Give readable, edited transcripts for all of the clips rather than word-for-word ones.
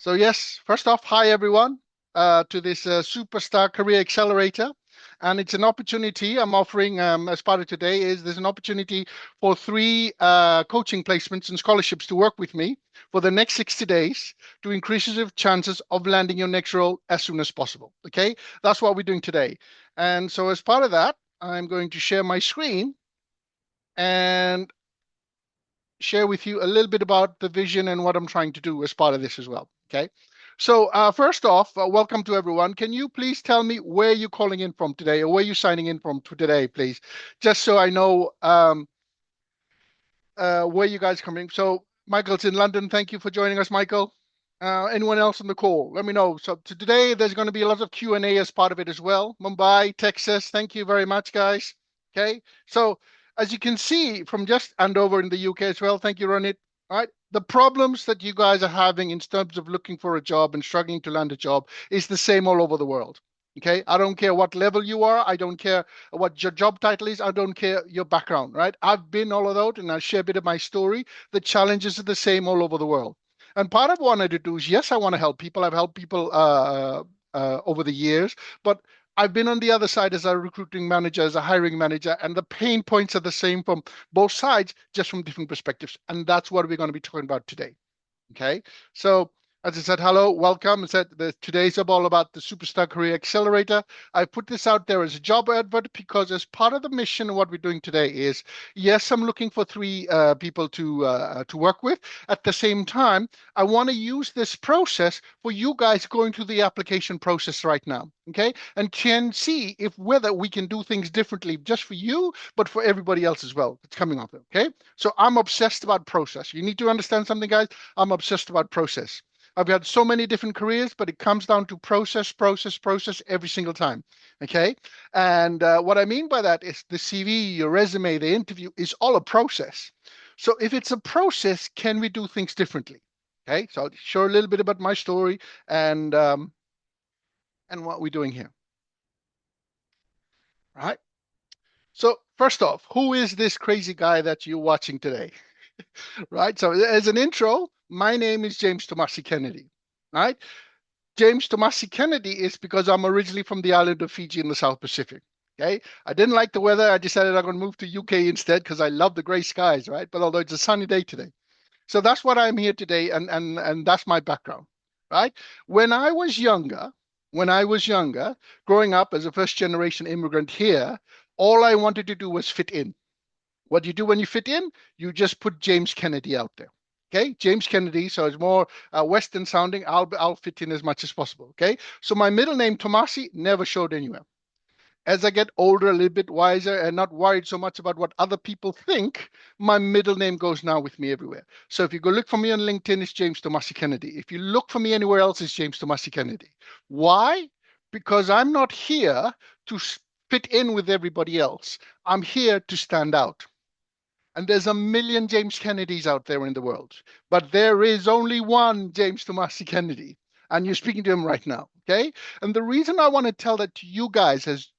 So yes, first off, hi everyone to this Superstar Career Accelerator. And it's an opportunity I'm offering as part of today is there's an opportunity for three coaching placements and scholarships to work with me for the next 60 days to increase your chances of landing your next role as soon as possible. Okay, that's what we're doing today. And so as part of that, I'm going to share my screen and share with you a little bit about the vision and what I'm trying to do as part of this as well. Okay. So first off, welcome to everyone. Can you please tell me where you're calling in from today or where you're signing in from today, please? Just so I know where you guys are coming. So Michael's in London. Thank you for joining us, Michael. Anyone else on the call? Let me know. So today there's going to be a lot of Q&A as part of it as well. Mumbai, Texas. Thank you very much, guys. Okay. So as you can see from just and over in the UK as well. Thank you, Ronit. All right. The problems that you guys are having in terms of looking for a job and struggling to land a job is the same all over the world. Okay. I don't care what level you are. I don't care what your job title is. I don't care your background, right? I've been all of those and I'll share a bit of my story. The challenges are the same all over the world. And part of what I wanted to do is, yes, I want to help people. I've helped people over the years, but I've been on the other side as a recruiting manager, as a hiring manager, and the pain points are the same from both sides, just from different perspectives. And that's what we're going to be talking about today. Okay. So as I said, hello, welcome. I said today's all about the Superstar Career Accelerator. I put this out there as a job advert because as part of the mission, what we're doing today is, yes, I'm looking for three people to work with. At the same time, I want to use this process for you guys going through the application process right now. Okay. And can see if whether we can do things differently just for you, but for everybody else as well. It's coming up. Okay. So I'm obsessed about process. You need to understand something, guys. I'm obsessed about process. I've had so many different careers, but it comes down to process, process, process every single time. Okay. And what I mean by that is the CV, your resume, the interview is all a process. So if it's a process, can we do things differently? Okay. So I'll share a little bit about my story and what we're doing here. All right. So first off, who is this crazy guy that you're watching today? Right. So as an intro, my name is James Tomasi Kennedy. Right. James Tomasi Kennedy is because I'm originally from the island of Fiji in the South Pacific. Okay. I didn't like the weather. I decided I'm going to move to UK instead because I love the gray skies, right? But although it's a sunny day today. So that's what I'm here today, and that's my background, right? When I was younger, when I was younger, growing up as a first generation immigrant here, all I wanted to do was fit in. What do you do when you fit in? You just put James Kennedy out there. Okay, James Kennedy, so it's more Western sounding. I'll fit in as much as possible. Okay, so my middle name Tomasi never showed anywhere. As I get older, a little bit wiser, and not worried so much about what other people think, my middle name goes now with me everywhere. So if you go look for me on LinkedIn, it's James Tomasi Kennedy. If you look for me anywhere else, it's James Tomasi Kennedy. Why? Because I'm not here to fit in with everybody else. I'm here to stand out. And there's a million James Kennedys out there in the world, but there is only one James Tomasi Kennedy, and you're speaking to him right now. Okay. And the reason I want to tell that to you guys as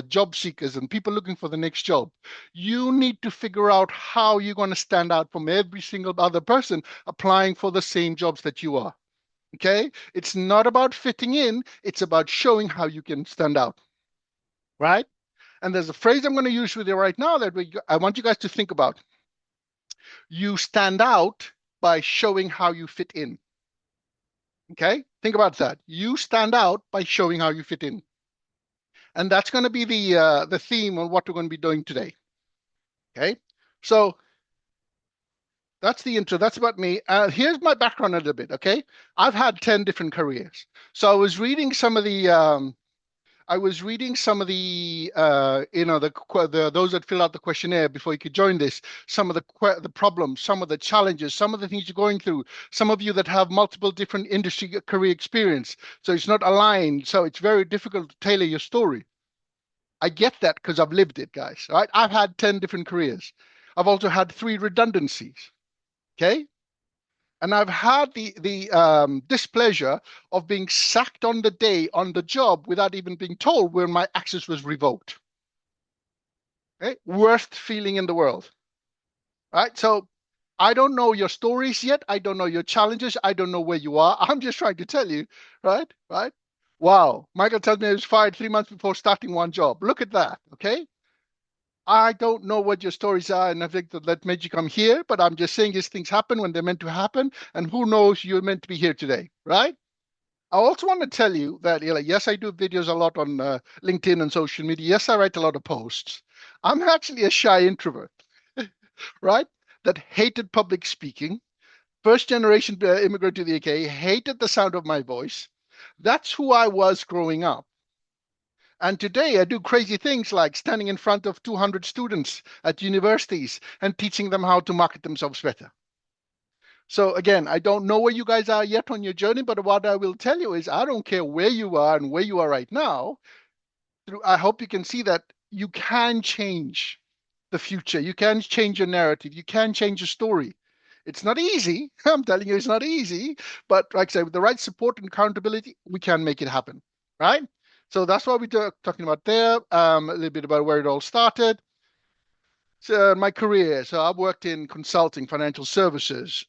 job seekers and people looking for the next job, you need to figure out how you're going to stand out from every single other person applying for the same jobs that you are. Okay. It's not about fitting in, it's about showing how you can stand out. Right. And there's a phrase I'm going to use with you right now that I want you guys to think about. You stand out by showing how you fit in. Okay? Think about that. You stand out by showing how you fit in. And that's going to be the theme on what we're going to be doing today. Okay? So that's the intro. That's about me. Here's my background a little bit. Okay? I've had 10 different careers. So I was reading some of the those that fill out the questionnaire before you could join this. Some of the problems, some of the challenges, some of the things you're going through. Some of you that have multiple different industry career experience, so it's not aligned. So it's very difficult to tailor your story. I get that because I've lived it, guys. Right? I've had 10 different careers. I've also had 3 redundancies. Okay. And I've had the displeasure of being sacked on the day on the job without even being told where my access was revoked. Okay? Worst feeling in the world. Right? So I don't know your stories yet. I don't know your challenges. I don't know where you are. I'm just trying to tell you, right? Right? Wow. Michael tells me he was fired 3 months before starting one job. Look at that. Okay. I don't know what your stories are, and I think that made you come here, but I'm just saying these things happen when they're meant to happen, and who knows, you're meant to be here today, right? I also want to tell you that, yes, I do videos a lot on LinkedIn and social media. Yes, I write a lot of posts. I'm actually a shy introvert, right? That hated public speaking. First generation immigrant to the UK, hated the sound of my voice. That's who I was growing up. And today I do crazy things like standing in front of 200 students at universities and teaching them how to market themselves better. So again, I don't know where you guys are yet on your journey, but what I will tell you is I don't care where you are and where you are right now. I hope you can see that you can change the future. You can change your narrative. You can change your story. It's not easy. I'm telling you, it's not easy. But like I said, with the right support and accountability, we can make it happen. Right? So that's what we're talking about there. A little bit about where it all started. So my career. So I've worked in consulting, financial services,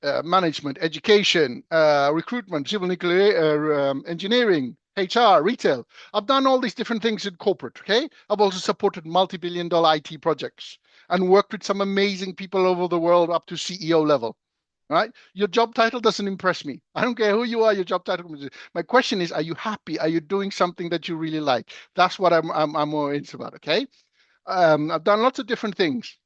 management, education, recruitment, civil nuclear engineering, HR, retail. I've done all these different things in corporate. Okay. I've also supported multi-billion-dollar IT projects and worked with some amazing people over the world up to CEO level. Right? Your job title doesn't impress me. I don't care who you are. Your job title. My question is, are you happy? Are you doing something that you really like? That's what I'm more into about. Okay. I've done lots of different things.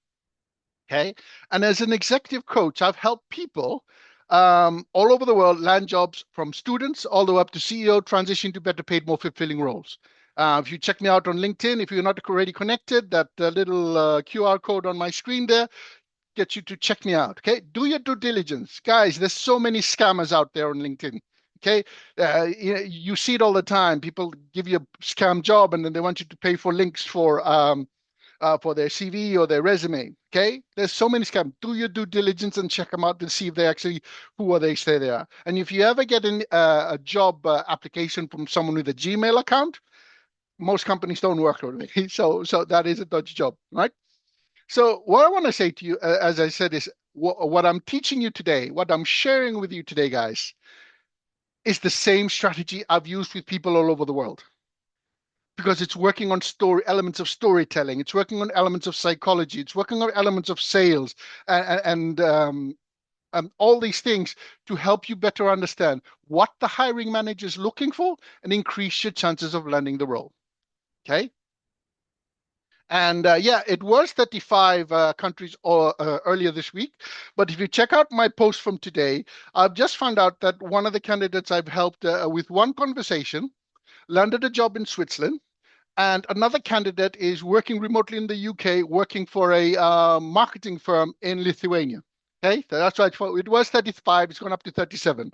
Okay. And as an executive coach, I've helped people all over the world land jobs from students all the way up to CEO, transition to better paid, more fulfilling roles. If you check me out on LinkedIn, if you're not already connected, that little QR code on my screen there gets you to check me out. Okay. Do your due diligence. Guys, there's so many scammers out there on LinkedIn. Okay. You see it all the time. People give you a scam job and then they want you to pay for links for their CV or their resume. Okay, there's so many scams. Do your due diligence and check them out to see if they actually who are they say they are. And if you ever get a job application from someone with a Gmail account, most companies don't work that way. So that is a dodgy job, right? So what I want to say to you, as I said, is what I'm teaching you today, what I'm sharing with you today, guys, is the same strategy I've used with people all over the world because it's working on story elements of storytelling, it's working on elements of psychology, it's working on elements of sales and all these things to help you better understand what the hiring manager is looking for and increase your chances of landing the role. Okay. And yeah, it was 35 countries earlier this week. But if you check out my post from today, I've just found out that one of the candidates I've helped with one conversation landed a job in Switzerland. And another candidate is working remotely in the UK, working for a marketing firm in Lithuania. Okay, so that's right. It was 35, it's gone up to 37.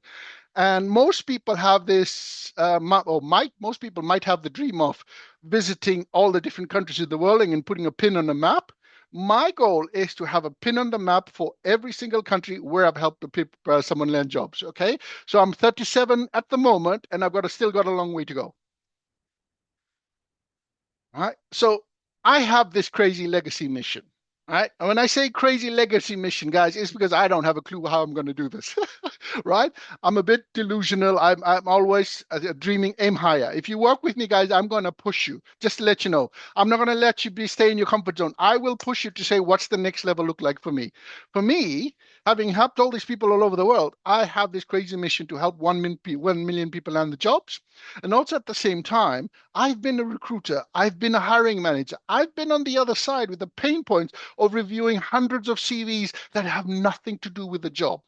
And most people have this, most people might have the dream of visiting all the different countries of the world and putting a pin on the map. My goal is to have a pin on the map for every single country where I've helped someone land jobs. Okay, so I'm 37 at the moment, and still got a long way to go. Right. So I have this crazy legacy mission. Right. And when I say crazy legacy mission, guys, it's because I don't have a clue how I'm going to do this. Right. I'm a bit delusional. I'm always dreaming, aim higher. If you work with me, guys, I'm going to push you. Just to let you know, I'm not going to let you stay in your comfort zone. I will push you to say, what's the next level look like for me? For me, having helped all these people all over the world, I have this crazy mission to help 1 million people land the jobs. And also at the same time, I've been a recruiter, I've been a hiring manager, I've been on the other side with the pain points of reviewing hundreds of CVs that have nothing to do with the job.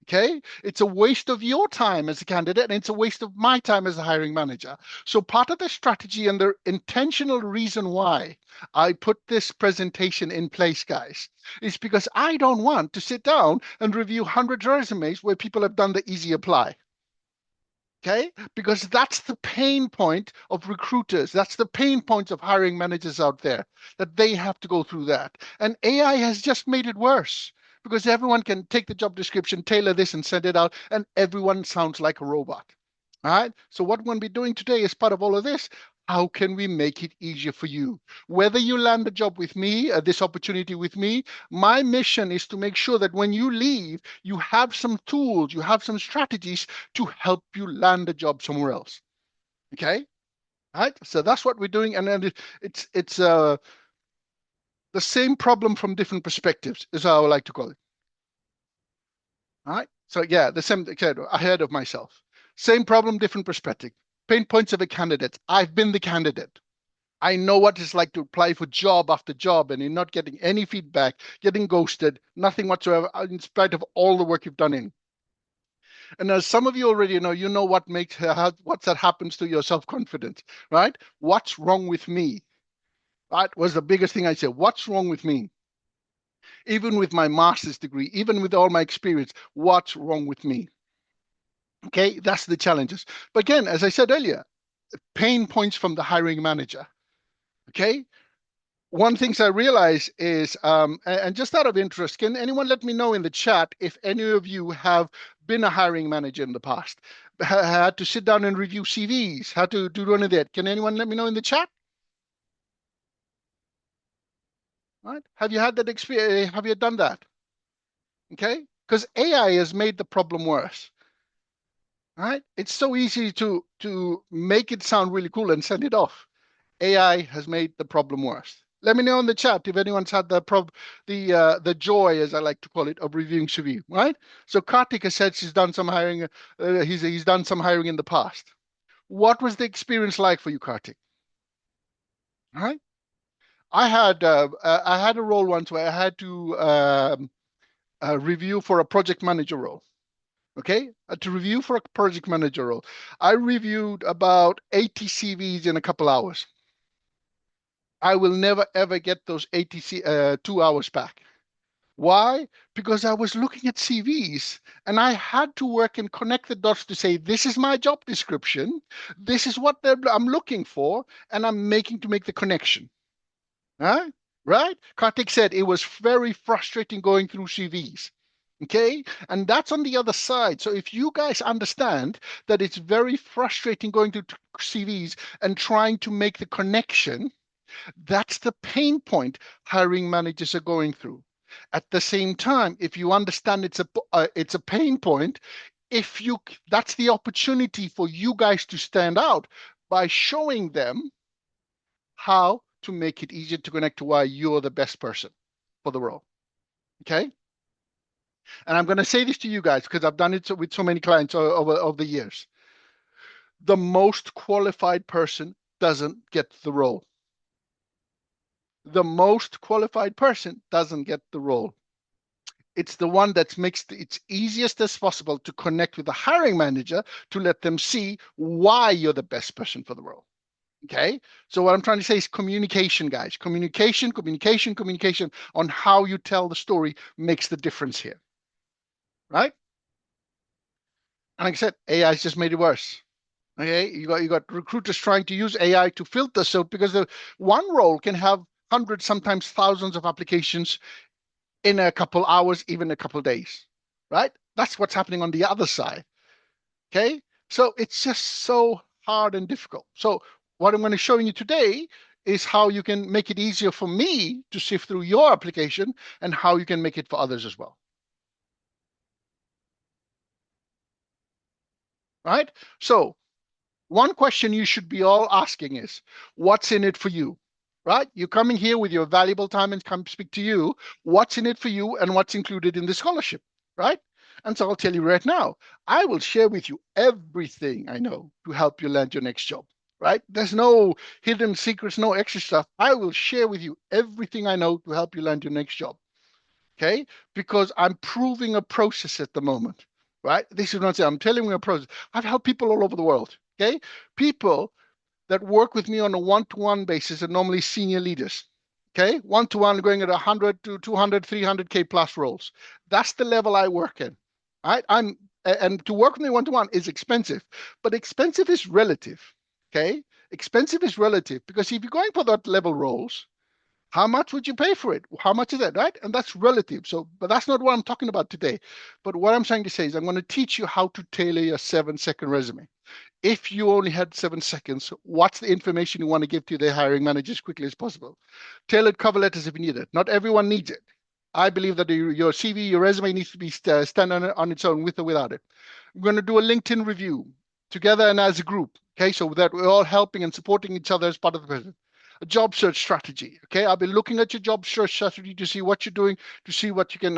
Okay, it's a waste of your time as a candidate, and it's a waste of my time as a hiring manager. So, part of the strategy and the intentional reason why I put this presentation in place, guys, is because I don't want to sit down and review hundreds of resumes where people have done the easy apply. Okay, because that's the pain point of recruiters. That's the pain points of hiring managers out there, that they have to go through that. And AI has just made it worse because everyone can take the job description, tailor this, and send it out, and everyone sounds like a robot. All right. So what we're going to be doing today as part of all of this, How can we make it easier for you? Whether you land a job with me, this opportunity with me, my mission is to make sure that when you leave, you have some tools, you have some strategies to help you land a job somewhere else. Okay? Right? So that's what we're doing. And then it's the same problem from different perspectives, is how I like to call it. All right. So yeah, the same, okay, ahead of myself. Same problem, different perspective. Pain points of a candidate. I've been the candidate. I know what it's like to apply for job after job and you're not getting any feedback, getting ghosted, nothing whatsoever, in spite of all the work you've done in. And as some of you already know, you know what makes what that happens to your self-confidence, right? What's wrong with me? That was the biggest thing I said. What's wrong with me? Even with my master's degree, even with all my experience, what's wrong with me? Okay, that's the challenges. But again, as I said earlier, pain points from the hiring manager. Okay, one things I realize is, and just out of interest, can anyone let me know in the chat if any of you have been a hiring manager in the past, had to sit down and review CVs, had to do any of that? Can anyone let me know in the chat? Right? Have you had that experience? Have you done that? Okay, because AI has made the problem worse. Right? It's so easy to make it sound really cool and send it off. AI has made the problem worse. Let me know in the chat if anyone's had the joy, as I like to call it, of reviewing CV. Right? So Kartik has said she's done some hiring. He's done some hiring in the past. What was the experience like for you, Kartik? Right? I had a role once where I had to review for a project manager role. Okay, to review for a project manager role, I reviewed about 80 CVs in a couple hours. I will never ever get those 2 hours back. Why? Because I was looking at CVs and I had to work and connect the dots to say, this is my job description, this is what I'm looking for, and I'm making to make the connection. Huh? Right? Kartik said it was very frustrating going through CVs. Okay. And that's on the other side. So if you guys understand that it's very frustrating going through CVs and trying to make the connection, that's the pain point hiring managers are going through. At the same time, if you understand it's a pain point, if you that's the opportunity for you guys to stand out by showing them how to make it easier to connect to why you're the best person for the role. Okay. And I'm going to say this to you guys because I've done it with so many clients over the years. The most qualified person doesn't get the role. The most qualified person doesn't get the role. It's the one that makes it's easiest as possible to connect with the hiring manager to let them see why you're the best person for the role. Okay. So what I'm trying to say is communication, guys. Communication, communication, communication on how you tell the story makes the difference here. Right? And like I said, AI has just made it worse. Okay. You got recruiters trying to use AI to filter. So because the one role can have hundreds, sometimes thousands of applications in a couple hours, even a couple days. Right? That's what's happening on the other side. Okay. So it's just so hard and difficult. So what I'm going to show you today is how you can make it easier for me to sift through your application and how you can make it for others as well. Right? So one question you should be all asking is, what's in it for you? Right? You're coming here with your valuable time and come speak to you. What's in it for you and what's included in the scholarship? Right? And so I'll tell you right now, I will share with you everything I know to help you land your next job. Right? There's no hidden secrets, no extra stuff. I will share with you everything I know to help you land your next job. Okay? Because I'm proving a process at the moment. Right? This is what I'm saying. I'm telling you a process. I've helped people all over the world. Okay? People that work with me on a one-to-one basis are normally senior leaders. Okay? One-to-one going at 100 to 200, 300K plus roles. That's the level I work in. Right? And to work with me one-to-one is expensive, but expensive is relative. Okay? Expensive is relative because if you're going for that level roles, how much would you pay for it? How much is that, right? And that's relative. So, but that's not what I'm talking about today. But what I'm trying to say is I'm going to teach you how to tailor your 7-second resume. If you only had 7 seconds, what's the information you want to give to the hiring manager as quickly as possible? Tailored cover letters if you need it. Not everyone needs it. I believe that your CV, your resume needs to be stand on its own with or without it. We're going to do a LinkedIn review together and as a group. Okay, so that we're all helping and supporting each other as part of the business. A job search strategy. Okay, I'll be looking at your job search strategy to see what you're doing, to see what you can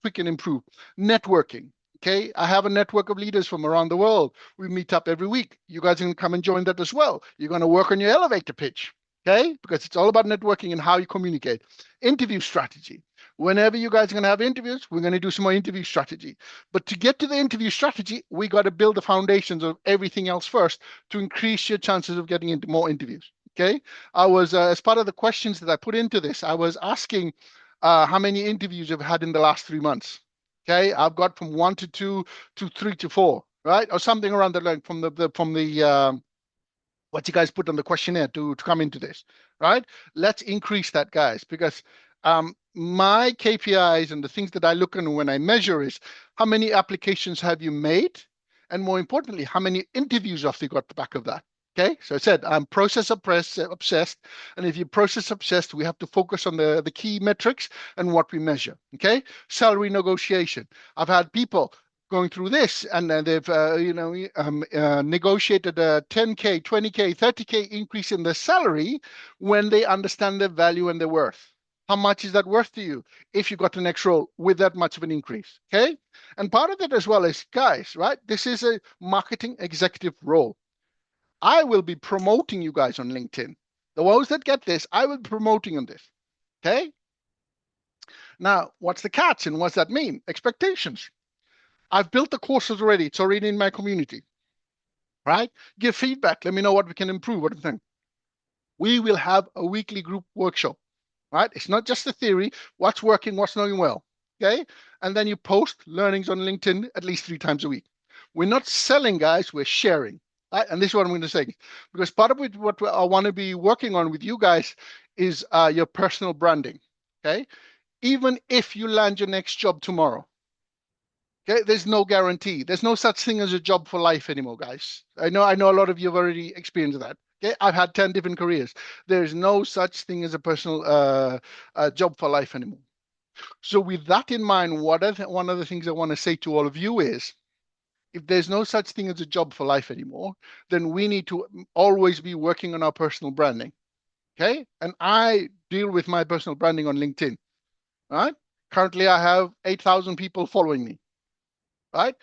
quick and improve. Networking. Okay, I have a network of leaders from around the world. We meet up every week. You guys can come and join that as well. You're going to work on your elevator pitch. Okay, because it's all about networking and how you communicate. Interview strategy. Whenever you guys are going to have interviews, we're going to do some more interview strategy. But to get to the interview strategy, we got to build the foundations of everything else first to increase your chances of getting into more interviews. Okay. I was, as part of the questions that I put into this, I was asking how many interviews you've had in the last 3 months. Okay. I've got from 1 to 2 to 3 to 4, right? Or something around the length from the what you guys put on the questionnaire to come into this, right? Let's increase that, guys, because my KPIs and the things that I look at when I measure is how many applications have you made? And more importantly, how many interviews have you got the back of that? Okay, so I said I'm process obsessed, and if you're process obsessed, we have to focus on the key metrics and what we measure. Okay, salary negotiation. I've had people going through this, and they've negotiated a 10K, 20K, 30K increase in their salary when they understand their value and their worth. How much is that worth to you if you got the next role with that much of an increase? Okay. And part of it as well is, guys, right? This is a marketing executive role. I will be promoting you guys on LinkedIn. The ones that get this, I will be promoting on this. Okay. Now, what's the catch and what's that mean? Expectations. I've built the courses already. It's already in my community, right? Give feedback. Let me know what we can improve. What do you think? We will have a weekly group workshop, right? It's not just the theory, what's working, what's not going well, okay? And then you post learnings on LinkedIn at least 3 times a week. We're not selling, guys, we're sharing, right? And this is what I'm going to say, because part of what I want to be working on with you guys is your personal branding, okay? Even if you land your next job tomorrow, okay, there's no guarantee. There's no such thing as a job for life anymore, guys. I know a lot of you have already experienced that. Okay, I've had 10 different careers. There's no such thing as a personal job for life anymore. So with that in mind, one of the things I want to say to all of you is, if there's no such thing as a job for life anymore, then we need to always be working on our personal branding. Okay, and I deal with my personal branding on LinkedIn. Right? Currently, I have 8,000 people following me. Right?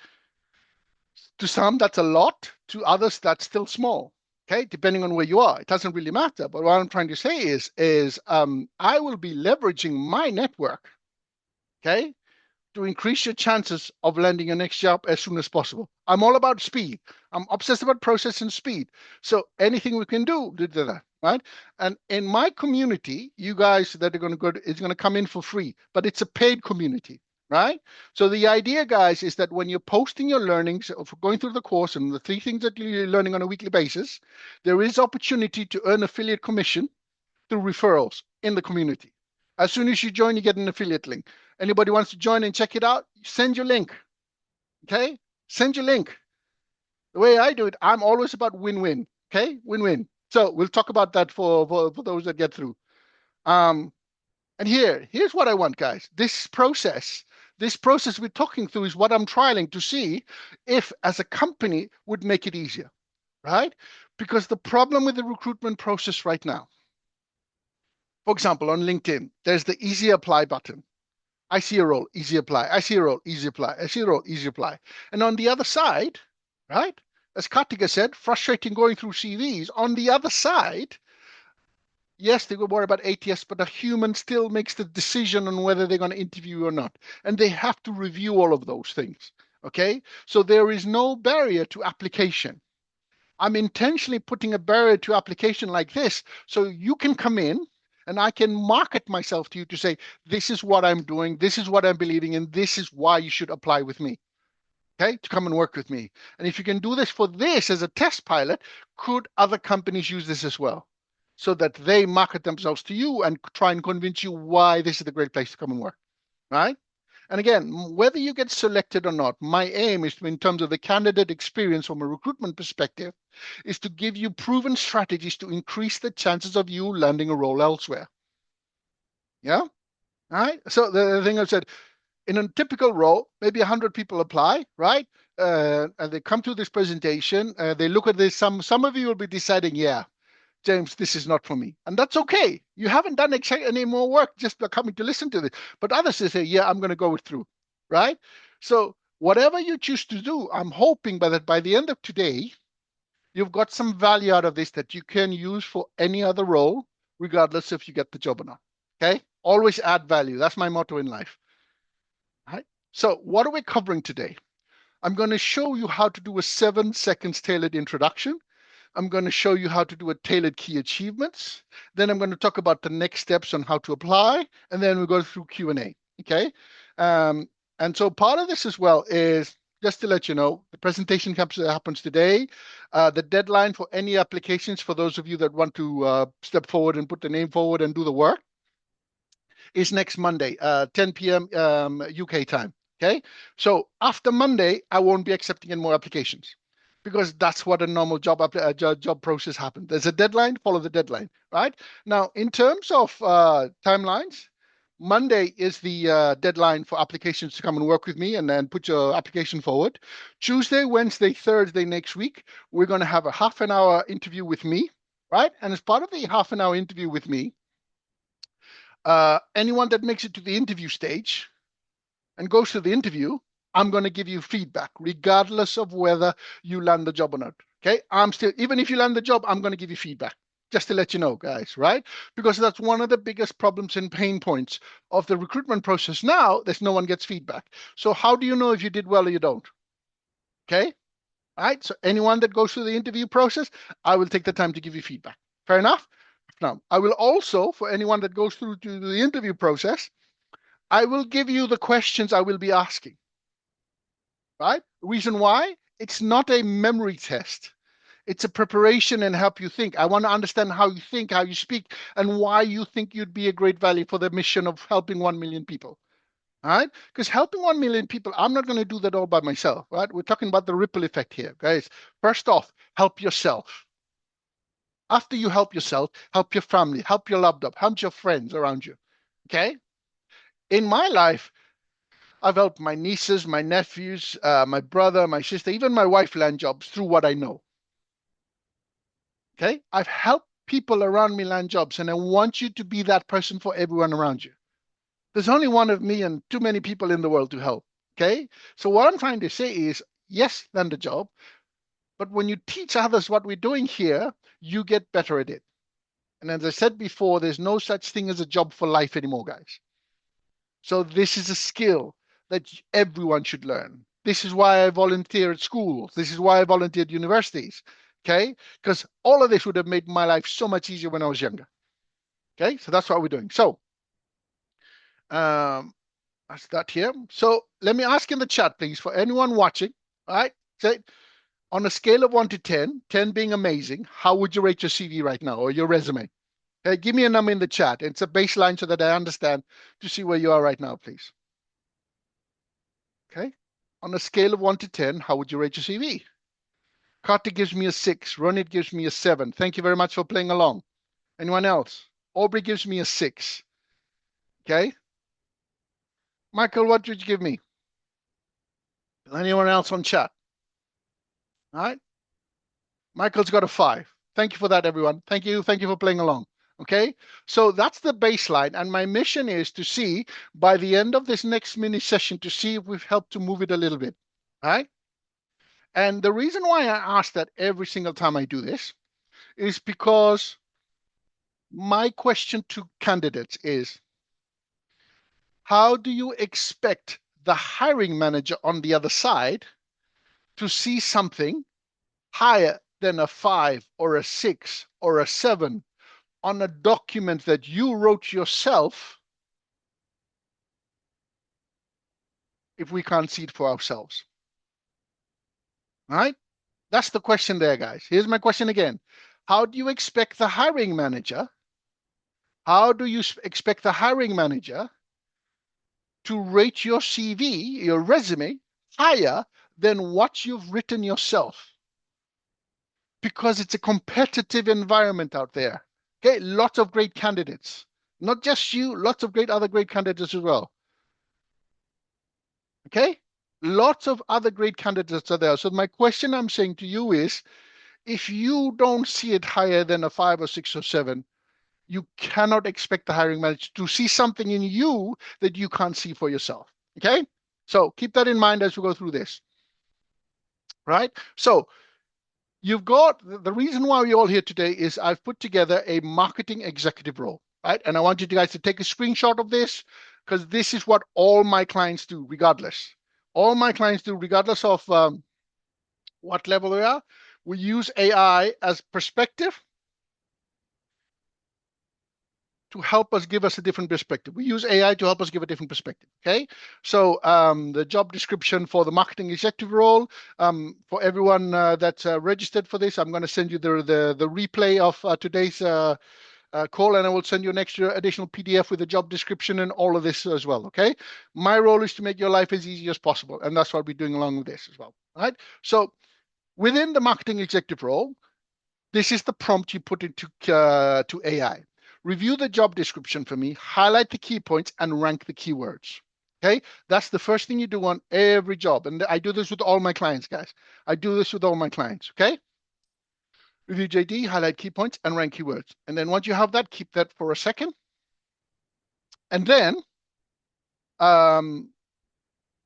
To some, that's a lot. To others, that's still small. Okay, depending on where you are, it doesn't really matter. But what I'm trying to say is I will be leveraging my network, okay, to increase your chances of landing your next job as soon as possible. I'm all about speed. I'm obsessed about process and speed. So anything we can do that, right? And in my community, you guys that are going to go, it's going to come in for free, but it's a paid community, right? So the idea, guys, is that when you're posting your learnings of going through the course and the 3 things that you're learning on a weekly basis, there is opportunity to earn affiliate commission through referrals in the community. As soon as you join, you get an affiliate link. Anybody wants to join and check it out, send your link. Okay? Send your link. The way I do it, I'm always about win-win. Okay? Win-win. So we'll talk about that for those that get through. And here's what I want, guys. This process we're talking through is what I'm trialing to see if, as a company, would make it easier, right? Because the problem with the recruitment process right now, for example, on LinkedIn, there's the easy apply button. I see a role, easy apply. I see a role, easy apply. I see a role, easy apply. And on the other side, right, as Kartika said, frustrating going through CVs. On the other side, yes, they will worry about ATS, but a human still makes the decision on whether they're going to interview or not. And they have to review all of those things. Okay. So there is no barrier to application. I'm intentionally putting a barrier to application like this so you can come in and I can market myself to you to say, this is what I'm doing, this is what I'm believing in, this is why you should apply with me. Okay, to come and work with me. And if you can do this for this as a test pilot, could other companies use this as well? So that they market themselves to you and try and convince you why this is the great place to come and work, right? And again, whether you get selected or not, my aim is to, in terms of the candidate experience from a recruitment perspective, is to give you proven strategies to increase the chances of you landing a role elsewhere. Yeah. All right. So the thing I said, in a typical role, maybe 100 people apply, right? And they come to this presentation, they look at this. Some of you will be deciding, yeah, James, this is not for me. And that's okay. You haven't done any more work just by coming to listen to this. But others say, yeah, I'm going to go through, right? So whatever you choose to do, I'm hoping that by the end of today, you've got some value out of this that you can use for any other role, regardless if you get the job or not. Okay? Always add value. That's my motto in life. Right? So what are we covering today? I'm going to show you how to do a 7 seconds tailored introduction. I'm going to show you how to do a tailored key achievements. Then I'm going to talk about the next steps on how to apply, and then we'll go through Q&A. Okay. Um, and so part of this as well is just to let you know, the presentation happens today. The deadline for any applications for those of you that want to step forward and put the name forward and do the work is next Monday, 10 p.m. UK time. Okay. So after Monday, I won't be accepting any more applications because that's what a normal job process happens. There's a deadline, follow the deadline, right? Now, in terms of timelines, Monday is the deadline for applications to come and work with me and then put your application forward. Tuesday, Wednesday, Thursday next week, we're going to have a half an hour interview with me, right? And as part of the half an hour interview with me, anyone that makes it to the interview stage and goes to the interview, I'm going to give you feedback, regardless of whether you land the job or not. Okay. Even if you land the job, I'm going to give you feedback just to let you know, guys, right? Because that's one of the biggest problems and pain points of the recruitment process now. There's no one gets feedback. So how do you know if you did well or you don't? Okay. All right. So anyone that goes through the interview process, I will take the time to give you feedback. Fair enough? Now, I will also, for anyone that goes through to the interview process, I will give you the questions I will be asking, right? Reason why? It's not a memory test. It's a preparation and help you think. I want to understand how you think, how you speak, and why you think you'd be a great value for the mission of helping 1 million people. All right? Because helping 1 million people, I'm not going to do that all by myself, right? We're talking about the ripple effect here, guys. First off, help yourself. After you help yourself, help your family, help your loved up, help your friends around you. Okay? In my life, I've helped my nieces, my nephews, my brother, my sister, even my wife land jobs through what I know. Okay? I've helped people around me land jobs, and I want you to be that person for everyone around you. There's only one of me and too many people in the world to help. Okay? So what I'm trying to say is, yes, land a job, but when you teach others what we're doing here, you get better at it. And as I said before, there's no such thing as a job for life anymore, guys. So this is a skill that everyone should learn. This is why I volunteer at schools. This is why I volunteer at universities. Okay? Because all of this would have made my life so much easier when I was younger. Okay? So that's what we're doing. So that's that here. So let me ask in the chat, please, for anyone watching. All right? Say on a scale of 1 to 10, 10 being amazing, how would you rate your CV right now or your resume? Okay, give me a number in the chat. It's a baseline so that I understand to see where you are right now, please. Okay. On a scale of 1 to 10, how would you rate your CV? Kartik gives me a 6. Ronit gives me a 7. Thank you very much for playing along. Anyone else? Aubrey gives me a 6. Okay. Michael, what did you give me? Anyone else on chat? All right. Michael's got a 5. Thank you for that, everyone. Thank you. Thank you for playing along. Okay. So that's the baseline. And my mission is to see by the end of this next mini session to see if we've helped to move it a little bit. All right. And the reason why I ask that every single time I do this is because my question to candidates is, how do you expect the hiring manager on the other side to see something higher than a 5 or a 6 or a 7 on a document that you wrote yourself if we can't see it for ourselves? All right? That's the question there, guys. Here's my question again. How do you expect the hiring manager? How do you expect the hiring manager to rate your CV, your resume, higher than what you've written yourself, because it's a competitive environment out there. Okay, lots of great candidates, not just you, lots of other great candidates as well. Okay, lots of other great candidates are there. So my question I'm saying to you is, if you don't see it higher than a 5 or 6 or 7, you cannot expect the hiring manager to see something in you that you can't see for yourself. Okay, so keep that in mind as we go through this, right? So you've got the reason why we're all here today is I've put together a marketing executive role, right? And I want you guys to take a screenshot of this, because this is what all my clients do, regardless. All my clients do, regardless of what level they are. We use AI as perspective to help us give us a different perspective. We use AI to help us give a different perspective. Okay. So the job description for the marketing executive role, for everyone that's registered for this, I'm going to send you the replay of today's call, and I will send you an extra additional PDF with the job description and all of this as well. Okay. My role is to make your life as easy as possible, and that's what we're doing along with this as well. All right. So within the marketing executive role, this is the prompt you put into to AI. Review the job description for me, highlight the key points, and rank the keywords. Okay, that's the first thing you do on every job. And I do this with all my clients, guys. I do this with all my clients. Okay, review JD, highlight key points, and rank keywords. And then once you have that, keep that for a second. And then um,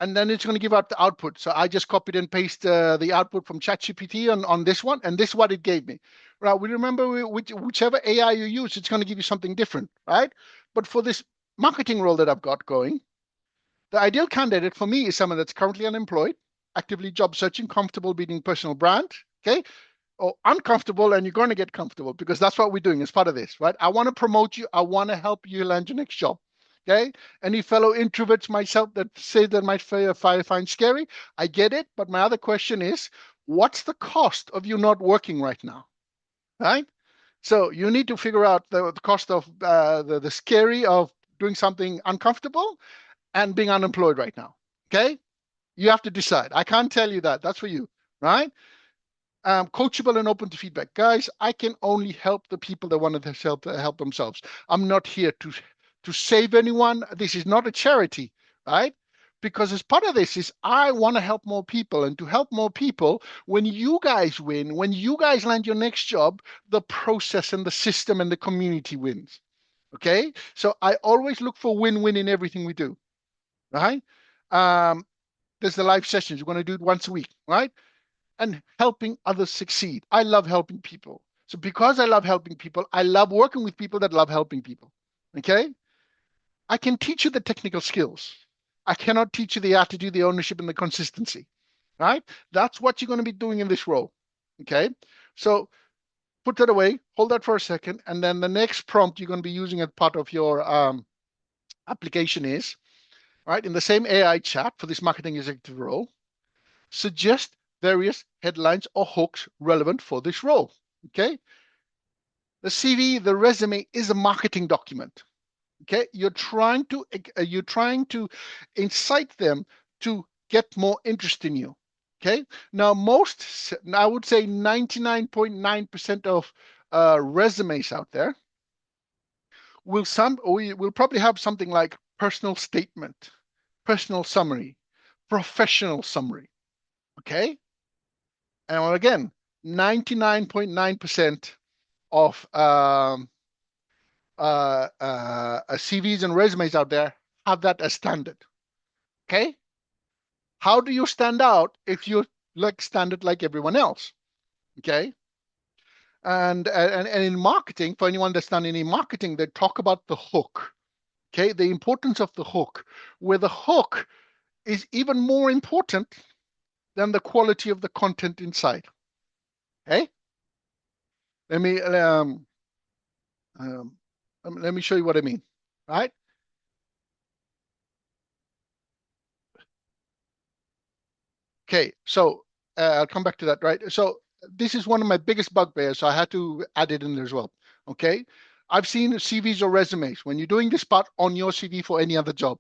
it's going to give out the output. So I just copied and pasted the output from ChatGPT on this one, and this is what it gave me. Right? We remember whichever AI you use, it's going to give you something different, right? But for this marketing role that I've got going, the ideal candidate for me is someone that's currently unemployed, actively job searching, comfortable building personal brand, okay? Or uncomfortable, and you're going to get comfortable, because that's what we're doing as part of this, right? I want to promote you. I want to help you land your next job. Okay. Any fellow introverts myself that say that might find scary, I get it. But my other question is, what's the cost of you not working right now? Right. So you need to figure out the cost of the scary of doing something uncomfortable and being unemployed right now. Okay. You have to decide. I can't tell you that. That's for you. Right. Coachable and open to feedback. Guys, I can only help the people that want to help themselves. I'm not here to save anyone. This is not a charity, right? Because as part of this is I want to help more people, and to help more people, when you guys win, when you guys land your next job, the process and the system and the community wins. Okay? So I always look for win-win in everything we do, right? There's the live sessions. We're going to do it once a week, right? And helping others succeed. I love helping people. So because I love helping people, I love working with people that love helping people. Okay? I can teach you the technical skills. I cannot teach you the attitude, the ownership, and the consistency. Right? That's what you're going to be doing in this role. Okay? So put that away, hold that for a second, and then the next prompt you're going to be using as part of your application is, right, in the same AI chat for this marketing executive role, suggest various headlines or hooks relevant for this role. Okay. The CV, the resume is a marketing document. Okay. You're trying to incite them to get more interest in you. Okay. Now, I would say 99.9% of resumes out there will probably have something like personal statement, personal summary, professional summary. Okay. And again, 99.9% of CVs and resumes out there have that as standard. Okay. How do you stand out if you look standard like everyone else? Okay. And in marketing, for anyone that's done any marketing, they talk about the hook. Okay. The importance of the hook, where the hook is even more important than the quality of the content inside. Okay. Let me um, let me show you what I mean. Right. Okay, so I'll come back to that, right? So this is one of my biggest bugbears, so I had to add it in there as well. Okay, I've seen CVs or resumes when you're doing this part on your CV for any other job.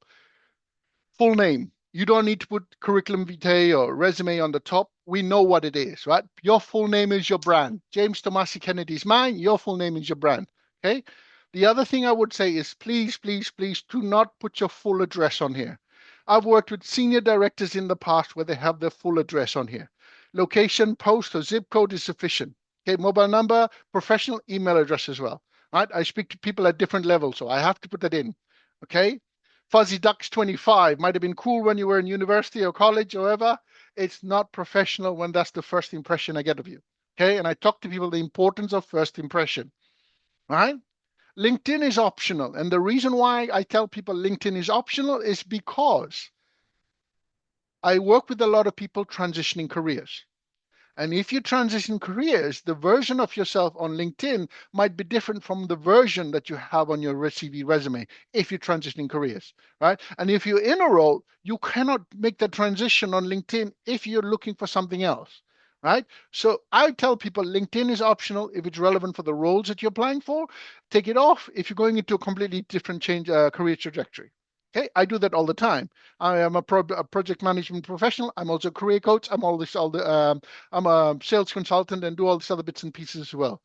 full name. You don't need to put curriculum vitae or resume on the top. We know what it is, right? Your full name is your brand. James Tomasi Kennedy is mine. Your full name is your brand. Okay. The other thing I would say is please, please, please do not put your full address on here. I've worked with senior directors in the past where they have their full address on here. Location, post, or zip code is sufficient. Okay, mobile number, professional email address as well. Right? I speak to people at different levels, so I have to put that in. Okay. Fuzzy Ducks 25 might have been cool when you were in university or college or whatever. It's not professional when that's the first impression I get of you. Okay. And I talk to people the importance of first impression. Right? LinkedIn is optional. And the reason why I tell people LinkedIn is optional is because I work with a lot of people transitioning careers. And if you transition careers, the version of yourself on LinkedIn might be different from the version that you have on your CV resume if you're transitioning careers, right? And if you're in a role, you cannot make the transition on LinkedIn if you're looking for something else, right? So I tell people LinkedIn is optional if it's relevant for the roles that you're applying for. Take it off if you're going into a completely different career trajectory. Okay, I do that all the time. I am a project management professional. I'm also a career coach. I'm a sales consultant and do all these other bits and pieces as well.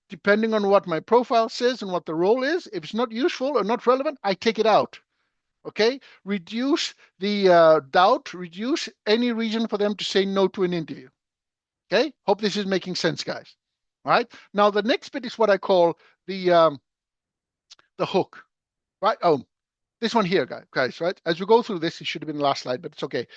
Depending on what my profile says and what the role is, if it's not useful or not relevant, I take it out. Okay, reduce the doubt, reduce any reason for them to say no to an interview. Okay, hope this is making sense, guys. All right, now the next bit is what I call the hook. Right? Oh, this one here, guys, right? As we go through this, it should have been the last slide, but it's okay.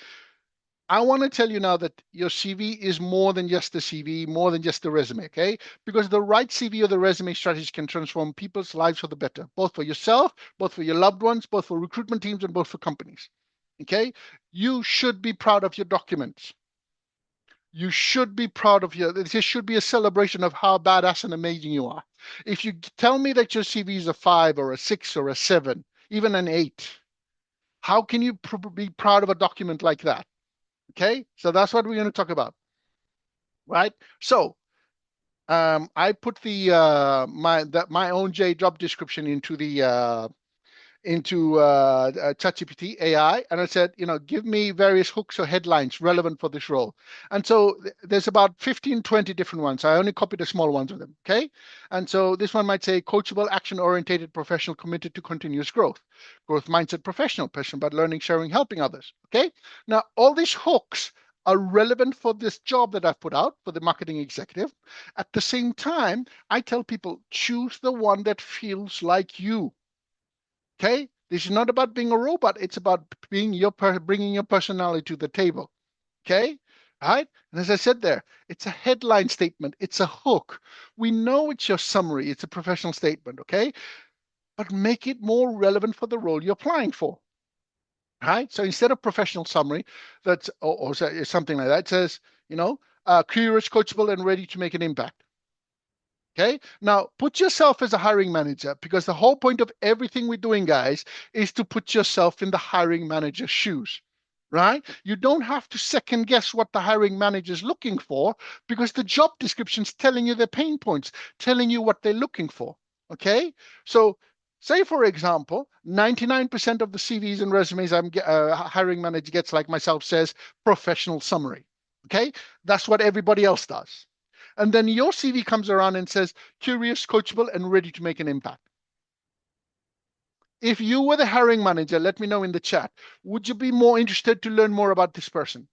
I want to tell you now that your CV is more than just the CV, more than just the resume, okay? Because the right CV or the resume strategy can transform people's lives for the better, both for yourself, both for your loved ones, both for recruitment teams, and both for companies, okay? You should be proud of your documents. You should be proud of this should be a celebration of how badass and amazing you are. If you tell me that your CV is a 5 or a 6 or a 7, even an 8, how can you be proud of a document like that? Okay, so that's what we're going to talk about, right? So I put the my own job description into the ChatGPT AI, and I said, give me various hooks or headlines relevant for this role. And so there's about 15, 20 different ones. I only copied the small ones of them, okay? And so this one might say coachable, action-oriented professional committed to continuous growth. Growth mindset professional, passionate about learning, sharing, helping others, okay? Now, all these hooks are relevant for this job that I've put out for the marketing executive. At the same time, I tell people, choose the one that feels like you. Okay, this is not about being a robot. It's about being bringing your personality to the table. Okay, all right. And as I said there, it's a headline statement. It's a hook. We know it's your summary. It's a professional statement. Okay, but make it more relevant for the role you're applying for. All right. So instead of professional summary, that's or something like that, it says, curious, coachable, and ready to make an impact. Okay. Now put yourself as a hiring manager, because the whole point of everything we're doing, guys, is to put yourself in the hiring manager's shoes, right? You don't have to second guess what the hiring manager is looking for, because the job description's telling you their pain points, telling you what they're looking for. Okay. So say, for example, 99% of the CVs and resumes hiring manager gets, like myself, says professional summary. Okay. That's what everybody else does. And then your CV comes around and says, curious, coachable, and ready to make an impact. If you were the hiring manager, let me know in the chat. Would you be more interested to learn more about this person?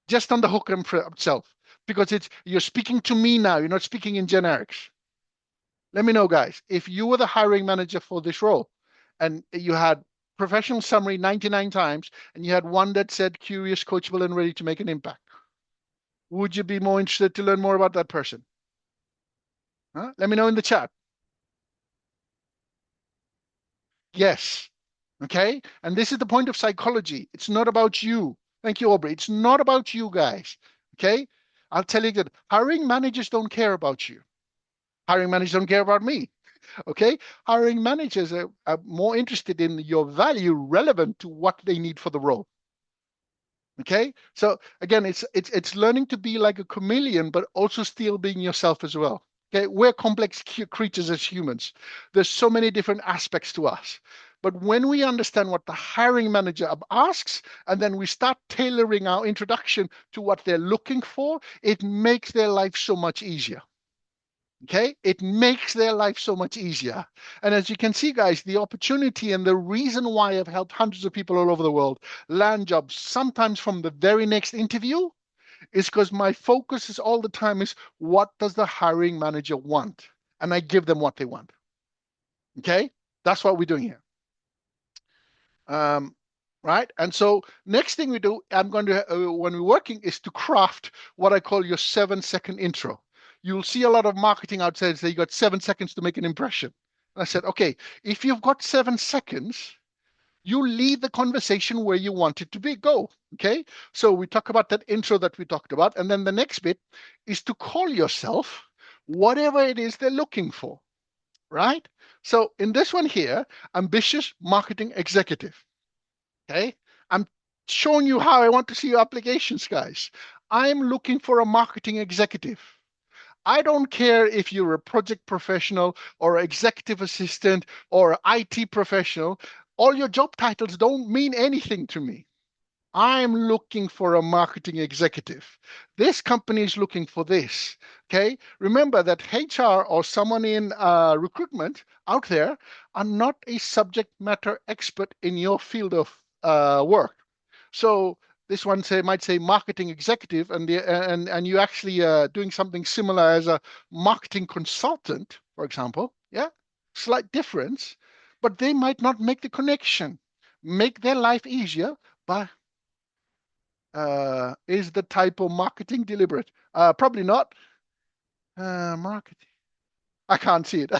Just on the hook itself, because you're speaking to me now. You're not speaking in generics. Let me know, guys. If you were the hiring manager for this role and you had professional summary 99 times and you had one that said curious, coachable, and ready to make an impact, would you be more interested to learn more about that person? Huh? Let me know in the chat. Yes. Okay. And this is the point of psychology. It's not about you. Thank you, Aubrey. It's not about you guys. Okay. I'll tell you that hiring managers don't care about you. Hiring managers don't care about me. Okay. Hiring managers are more interested in your value relevant to what they need for the role. Okay. So again, it's learning to be like a chameleon, but also still being yourself as well. Okay, we're complex creatures as humans. There's so many different aspects to us. But when we understand what the hiring manager asks, and then we start tailoring our introduction to what they're looking for, it makes their life so much easier. Okay, it makes their life so much easier. And as you can see, guys, the opportunity and the reason why I've helped hundreds of people all over the world land jobs, sometimes from the very next interview, is because my focus is all the time is what does the hiring manager want? And I give them what they want. Okay, that's what we're doing here. Right? And so next thing we do, I'm going to, when we're working, is to craft what I call your 7-second intro. You'll see a lot of marketing outside say you got 7 seconds to make an impression. And I said, okay, if you've got 7 seconds, you lead the conversation where you want it to be go. Okay, so we talk about that intro that we talked about, and then the next bit is to call yourself whatever it is they're looking for, right? So in this one here, ambitious marketing executive. Okay, I'm showing you how I want to see your applications, guys. I'm looking for a marketing executive. I don't care if you're a project professional or executive assistant or IT professional. All your job titles don't mean anything to me. I'm looking for a marketing executive. This company is looking for this. Okay. Remember that HR or someone in recruitment out there are not a subject matter expert in your field of work. So this one might say marketing executive, and you actually doing something similar as a marketing consultant, for example. Yeah, slight difference, but they might not make the connection. Make their life easier by is the typo marketing deliberate? Probably not. Marketing. I can't see it.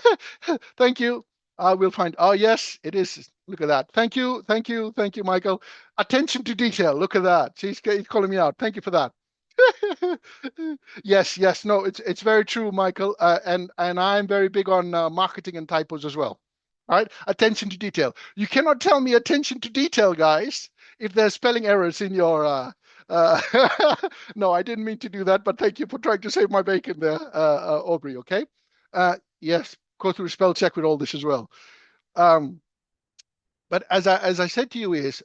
Thank you. I will find. Oh, yes, it is. Look at that. Thank you. Thank you. Thank you, Michael. Attention to detail. Look at that. He's calling me out. Thank you for that. Yes, yes. No, it's very true, Michael. And I'm very big on marketing and typos as well. All right. Attention to detail. You cannot tell me attention to detail, guys, if there's spelling errors in your uh, no, I didn't mean to do that, but thank you for trying to save my bacon there, Aubrey. Okay. Yes, go through spell check with all this as well. Um, but as I said to you is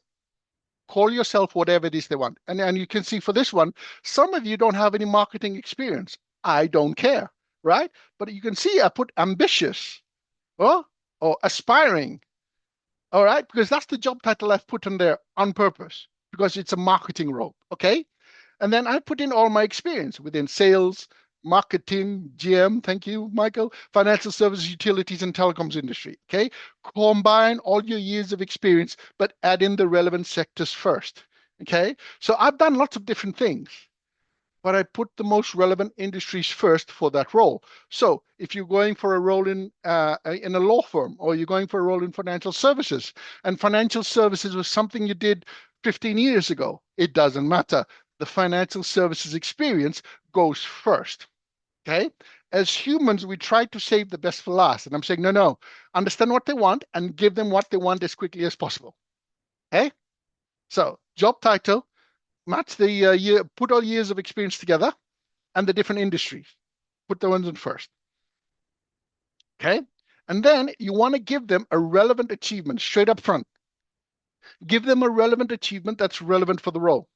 call yourself whatever it is they want. And you can see for this one, some of you don't have any marketing experience. I don't care, right? But you can see I put ambitious or aspiring, all right? Because that's the job title I've put in there on purpose because it's a marketing role, okay? And then I put in all my experience within sales, marketing, GM, thank you, Michael, financial services, utilities, and telecoms industry. Okay. Combine all your years of experience, but add in the relevant sectors first. Okay. So I've done lots of different things, but I put the most relevant industries first for that role. So if you're going for a role in a law firm, or you're going for a role in financial services, and financial services was something you did 15 years ago, it doesn't matter. The financial services experience goes first. Okay. As humans, we try to save the best for last. And I'm saying, no, no, understand what they want and give them what they want as quickly as possible. Okay. So job title, match the year, put all years of experience together and the different industries. Put the ones in first. Okay. And then you want to give them a relevant achievement straight up front. Give them a relevant achievement that's relevant for the role.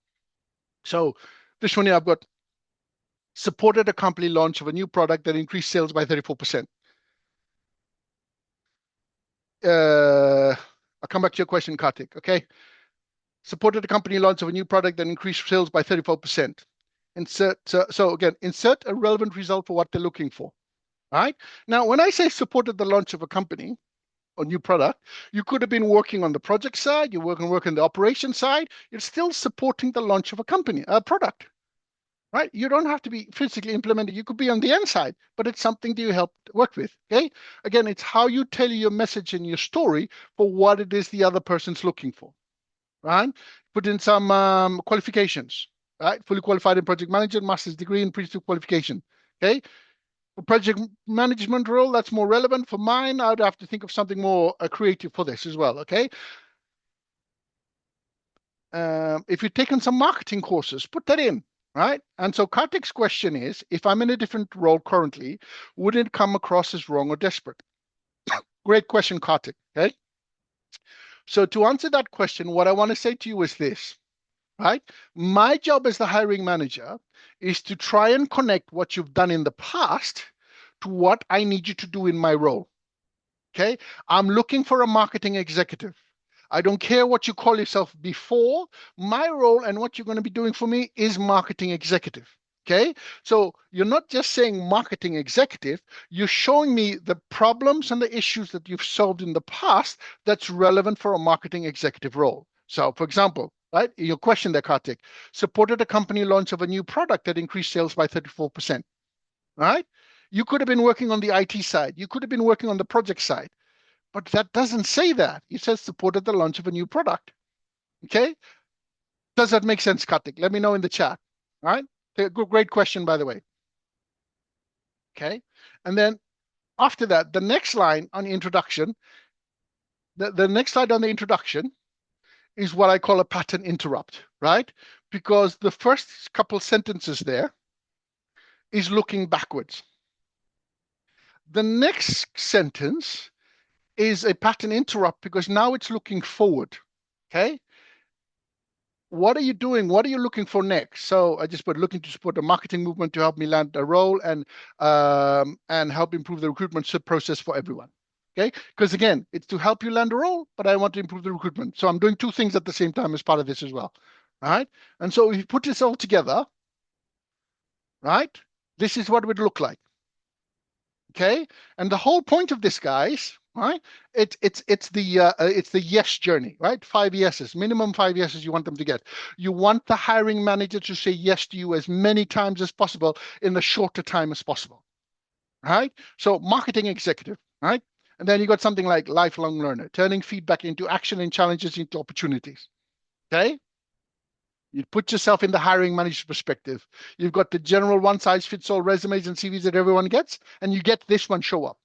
So this one here, I've got supported a company launch of a new product that increased sales by 34%. I'll come back to your question, Kartik. Okay. Supported a company launch of a new product that increased sales by 34%. So again, insert a relevant result for what they're looking for. All right. Now, when I say supported the launch of a company or new product, you could have been working on the project side, you're working on the operation side, you're still supporting the launch of a company, a product. Right? You don't have to be physically implemented. You could be on the end side, but it's something that you help work with. Okay. Again, it's how you tell your message and your story for what it is the other person's looking for. Right? Put in some qualifications. Right? Fully qualified in project management, master's degree in pre qualification. Okay. For project management role, that's more relevant. For mine, I'd have to think of something more creative for this as well. Okay. If you've taken some marketing courses, put that in. Right. And so Kartik's question is, if I'm in a different role currently, would it come across as wrong or desperate? Great question, Kartik. Okay. So to answer that question, what I want to say to you is this, right? My job as the hiring manager is to try and connect what you've done in the past to what I need you to do in my role. Okay. I'm looking for a marketing executive. I don't care what you call yourself before. My role and what you're going to be doing for me is marketing executive. Okay. So you're not just saying marketing executive, you're showing me the problems and the issues that you've solved in the past that's relevant for a marketing executive role. So, for example, right, your question there, Kartik, supported a company launch of a new product that increased sales by 34%. Right? You could have been working on the IT side. You could have been working on the project side, but that doesn't say that. It says supported the launch of a new product. Okay. Does that make sense, Kartik? Let me know in the chat. All right. Great question, by the way. Okay. And then after that, the next line on the introduction, the next slide on the introduction is what I call a pattern interrupt, right? Because the first couple sentences there is looking backwards. The next sentence is a pattern interrupt because now it's looking forward. Okay. What are you doing? What are you looking for next? So I just put looking to support the marketing movement to help me land a role and help improve the recruitment process for everyone. Okay. Because again, it's to help you land a role, but I want to improve the recruitment. So I'm doing two things at the same time as part of this as well. Right. And so if you put this all together, right, this is what it would look like. Okay, and the whole point of this, guys, right? It's the yes journey, right? 5 yeses, minimum 5 yeses you want them to get. You want the hiring manager to say yes to you as many times as possible in the shorter time as possible, right? So marketing executive, right? And then you got something like lifelong learner, turning feedback into action and challenges into opportunities. Okay. You put yourself in the hiring manager's perspective. You've got the general one size fits all resumes and CVs that everyone gets, and you get this one show up.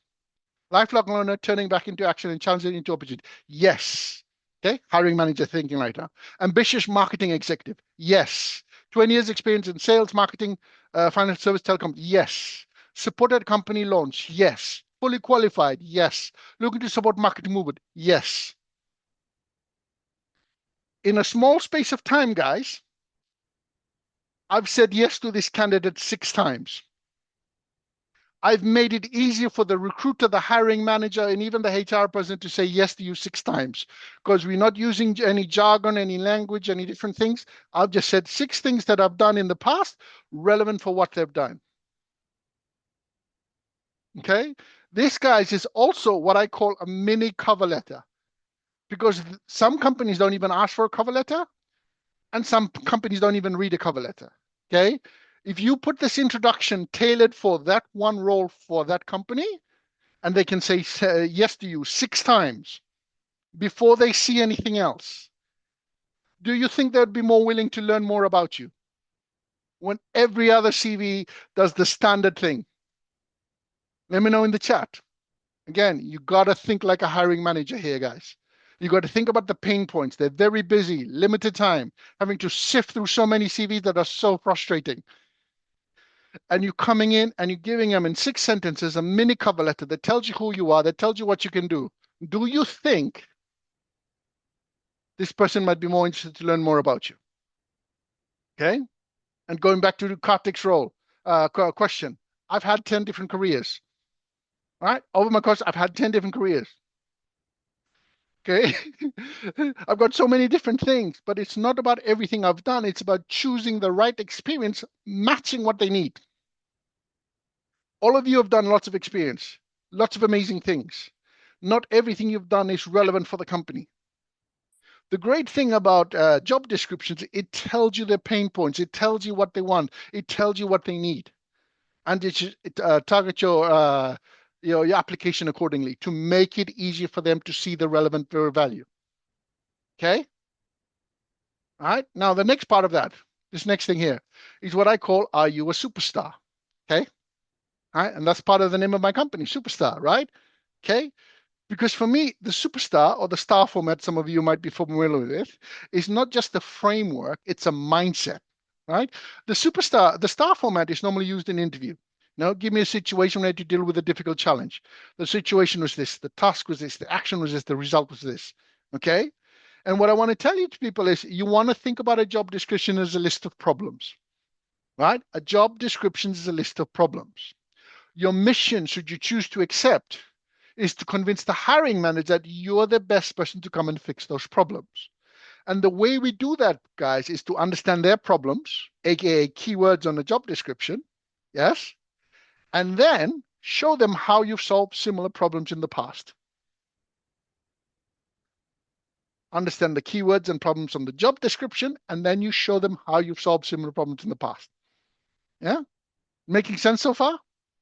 Lifelong learner, turning back into action and challenging into opportunity. Yes. Okay. Hiring manager thinking right now. Ambitious marketing executive. Yes. 20 years experience in sales, marketing, financial service, telecom. Yes. Supported company launch. Yes. Fully qualified. Yes. Looking to support marketing movement. Yes. In a small space of time, guys, I've said yes to this candidate 6 times. I've made it easier for the recruiter, the hiring manager, and even the HR person to say yes to you 6 times because we're not using any jargon, any language, any different things. I've just said 6 things that I've done in the past relevant for what they've done. Okay. This, guys, is also what I call a mini cover letter because some companies don't even ask for a cover letter and some companies don't even read a cover letter. Okay. If you put this introduction tailored for that one role for that company, and they can say yes to you 6 times before they see anything else, do you think they'd be more willing to learn more about you when every other CV does the standard thing? Let me know in the chat. Again, you got to think like a hiring manager here, guys. You got to think about the pain points. They're very busy, limited time, having to sift through so many CVs that are so frustrating. And you're coming in and you're giving them in 6 sentences a mini cover letter that tells you who you are, that tells you what you can do. Do you think this person might be more interested to learn more about you? Okay. And going back to Kartik's role, question. I've had 10 different careers. Right? Over my course, I've had 10 different careers. Okay. I've got so many different things, but it's not about everything I've done. It's about choosing the right experience, matching what they need. All of you have done lots of experience, lots of amazing things. Not everything you've done is relevant for the company. The great thing about job descriptions, it tells you their pain points. It tells you what they want. It tells you what they need. And it target your application accordingly to make it easier for them to see the relevant value. Okay? All right. Now, the next part of that, this next thing here, is what I call, are you a superstar? Okay? All right. And that's part of the name of my company, Superstar, right? Okay? Because for me, the superstar or the star format, some of you might be familiar with, is not just a framework, it's a mindset, right? The star format is normally used in interview. Now, give me a situation where you deal with a difficult challenge. The situation was this, the task was this, the action was this, the result was this, Okay. And what I want to tell you to people is you want to think about a job description as a list of problems, right? A job description is a list of problems. Your mission, should you choose to accept, is to convince the hiring manager that you're the best person to come and fix those problems. And the way we do that, guys, is to understand their problems, aka keywords on the job description, yes, and then show them how you've solved similar problems in the past. Understand the keywords and problems on the job description, and then you show them how you've solved similar problems in the past. Yeah, making sense so far?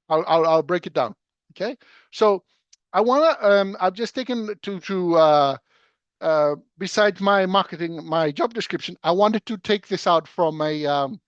I'll break it down. Okay, so I want to I've just taken besides my marketing, my job description, I wanted to take this out from a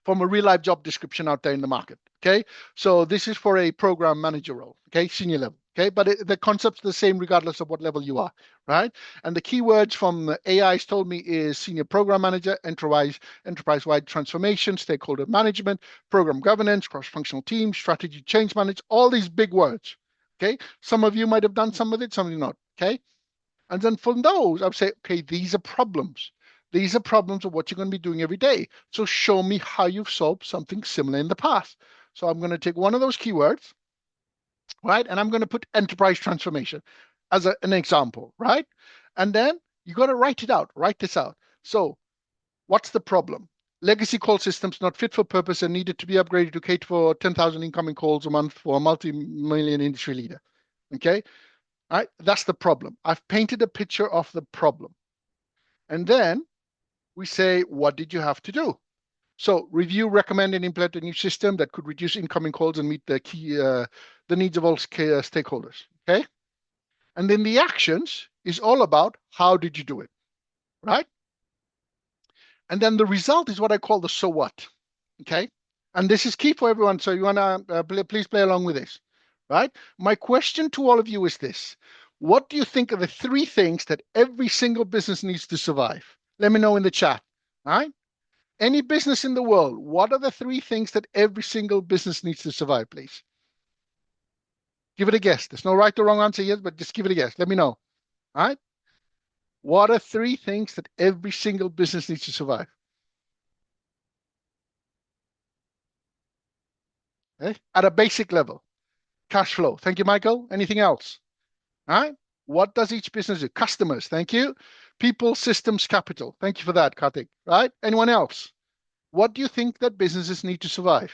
real life job description out there in the market. Okay, so this is for a program manager role. Okay, senior level. Okay, but the concept's the same regardless of what level you are, right? And the keywords from AI's told me is senior program manager, enterprise-wide transformation, stakeholder management, program governance, cross-functional teams, strategy change management, all these big words. Okay, some of you might have done some of it, some of you not. Okay, and then from those, I would say, okay, these are problems. These are problems of what you're going to be doing every day. So show me how you've solved something similar in the past. So I'm going to take one of those keywords, right? And I'm going to put enterprise transformation as an example, right? And then you got to write it out, write this out. So what's the problem? Legacy call systems not fit for purpose and needed to be upgraded to cater for 10,000 incoming calls a month for a multi-million industry leader. Okay, all right, that's the problem. I've painted a picture of the problem. And then we say, what did you have to do? So review, recommend, and implement a new system that could reduce incoming calls and meet the needs of all stakeholders. Okay. And then the actions is all about how did you do it, right? And then the result is what I call the so what. Okay. And this is key for everyone. So you want to please play along with this, right? My question to all of you is this. What do you think are the three things that every single business needs to survive? Let me know in the chat, all right? Any business in the world, what are the three things that every single business needs to survive, please? Give it a guess. There's no right or wrong answer yet, but just give it a guess. Let me know, all right? What are three things that every single business needs to survive? Okay? At a basic level, cash flow. Thank you, Michael. Anything else? All right. What does each business do? Customers. Thank you. People, systems, capital. Thank you for that, Karthik. Right? Anyone else? What do you think that businesses need to survive?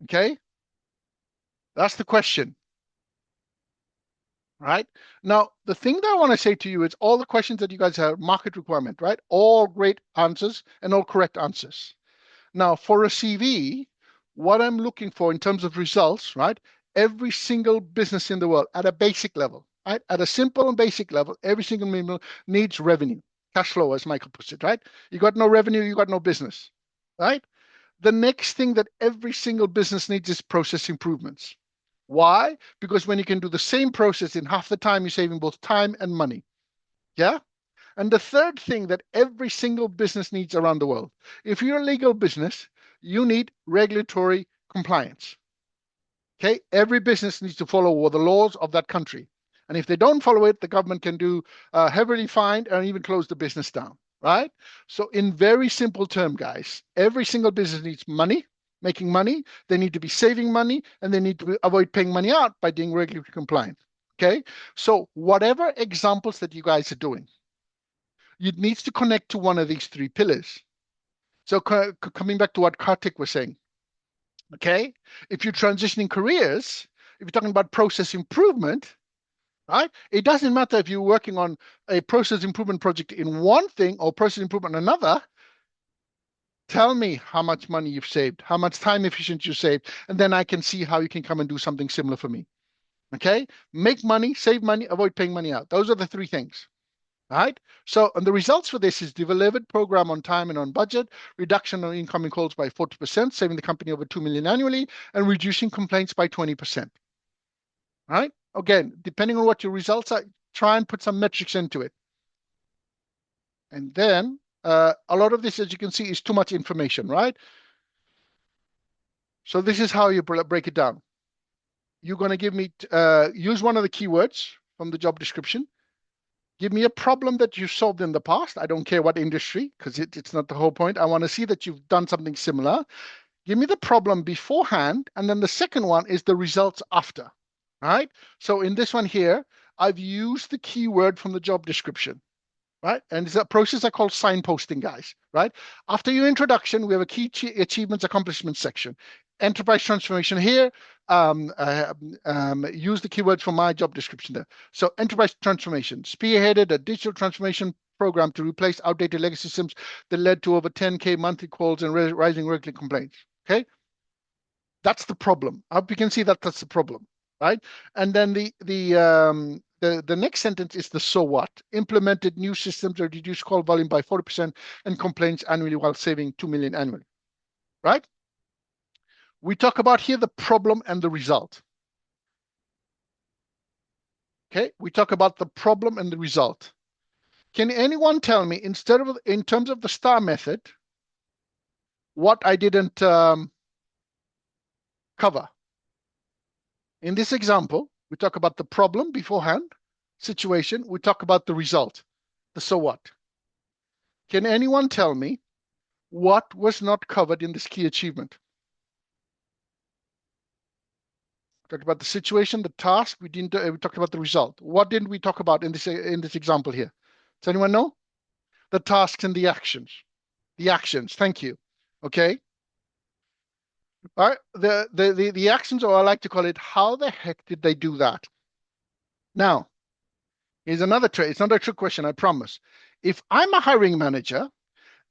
Okay. That's the question. Right? Now, the thing that I want to say to you is all the questions that you guys have, market requirement, right? All great answers and all correct answers. Now, for a CV, what I'm looking for in terms of results, right? Every single business in the world at a basic level, right? At a simple and basic level, every single business needs revenue, cash flow, as Michael puts it, right? You got no revenue, you got no business, right? The next thing that every single business needs is process improvements. Why? Because when you can do the same process in half the time, you're saving both time and money. Yeah? And the third thing that every single business needs around the world, if you're a legal business, you need regulatory compliance. Okay, every business needs to follow the laws of that country. And if they don't follow it, the government can do heavily fined and even close the business down, right? So in very simple term, guys, every single business needs money, making money. They need to be saving money, and they need to avoid paying money out by being regulatory compliant. Okay, so whatever examples that you guys are doing, it needs to connect to one of these three pillars. So coming back to what Kartik was saying, okay, if you're transitioning careers, if you're talking about process improvement, right, it doesn't matter if you're working on a process improvement project in one thing or process improvement in another. Tell me how much money you've saved, how much time efficient you saved, and then I can see how you can come and do something similar for me. Okay, make money, save money, avoid paying money out. Those are the three things. Right? So, and the results for this is delivered program on time and on budget, reduction of incoming calls by 40%, saving the company over 2 million annually, and reducing complaints by 20%. Right? Again, depending on what your results are, try and put some metrics into it. And then a lot of this, as you can see, is too much information, right? So this is how you break it down. You're going to give me, use one of the keywords from the job description. Give me a problem that you solved in the past. I don't care what industry, because it's not the whole point. I want to see that you've done something similar. Give me the problem beforehand, and then the second one is the results after. All right. So in this one here, I've used the keyword from the job description, right? And it's a process I call signposting, guys, right? After your introduction, we have a key achievements accomplishments section. Enterprise transformation here, use the keywords from my job description there. So enterprise transformation, spearheaded a digital transformation program to replace outdated legacy systems that led to over 10K monthly calls and rising regular complaints. Okay, that's the problem. I hope you can see that that's the problem, right? And then the next sentence is the so what. Implemented new systems that reduce call volume by 40% and complaints annually while saving 2 million annually, right? We talk about here the problem and the result. Okay, we talk about the problem and the result. Can anyone tell me, instead of in terms of the star method, what I didn't cover? In this example, we talk about the problem beforehand, situation, we talk about the result, the so what. Can anyone tell me what was not covered in this key achievement? We talked about the situation, the task, we didn't we talked about the result. What didn't we talk about in this example here? Does anyone know? The tasks and the actions. The actions, thank you. Okay. All right. The actions, or I like to call it, how the heck did they do that? Now, here's another trick. It's not a trick question, I promise. If I'm a hiring manager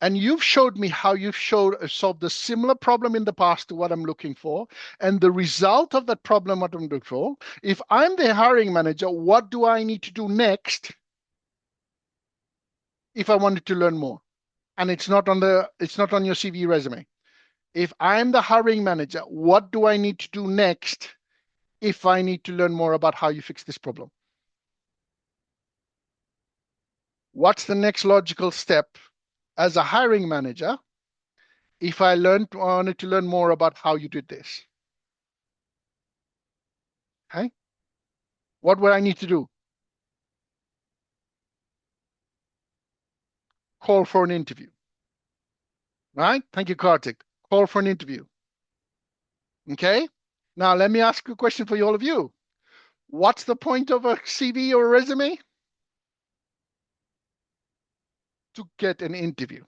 and you've showed me how you've solved a similar problem in the past to what I'm looking for, and the result of that problem, what I'm looking for, if I'm the hiring manager, what do I need to do next if I wanted to learn more? And it's not on your CV resume. If I'm the hiring manager, what do I need to do next if I need to learn more about how you fix this problem? What's the next logical step as a hiring manager if I wanted to learn more about how you did this? Okay. What would I need to do? Call for an interview. Right? Thank you, Kartik. Call for an interview. Okay. Now, let me ask a question for all of you. What's the point of a CV or a resume? To get an interview.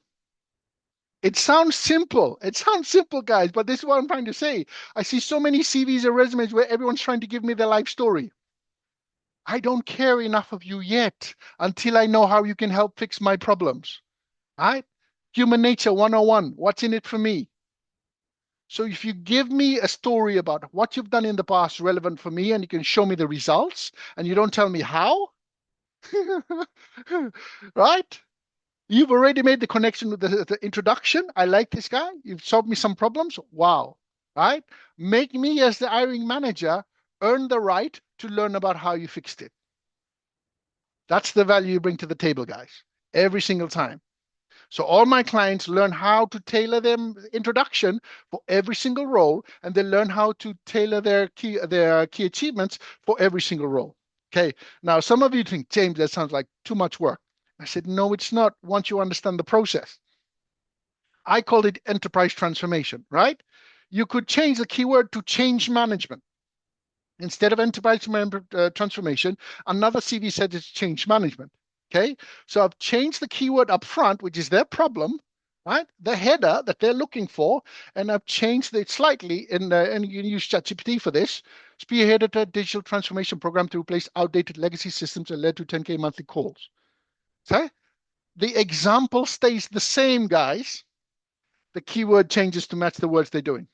It sounds simple. It sounds simple, guys, but this is what I'm trying to say. I see so many CVs or resumes where everyone's trying to give me their life story. I don't care enough of you yet until I know how you can help fix my problems. Right? Human nature 101. What's in it for me? So if you give me a story about what you've done in the past relevant for me and you can show me the results and you don't tell me how, right? You've already made the connection with the introduction. I like this guy. You've solved me some problems. Wow. Right? Make me, as the hiring manager, earn the right to learn about how you fixed it. That's the value you bring to the table, guys, every single time. So all my clients learn how to tailor their introduction for every single role, and they learn how to tailor their key achievements for every single role. Okay. Now, some of you think, James, that sounds like too much work. I said, no, it's not once you understand the process. I called it enterprise transformation, right? You could change the keyword to change management. Instead of enterprise transformation, another CV said it's change management. Okay, so I've changed the keyword up front, which is their problem, right? The header that they're looking for, and I've changed it slightly. And you can use ChatGPT for this. Spearheaded a digital transformation program to replace outdated legacy systems that led to 10K monthly calls. Okay, the example stays the same, guys. The keyword changes to match the words they're doing.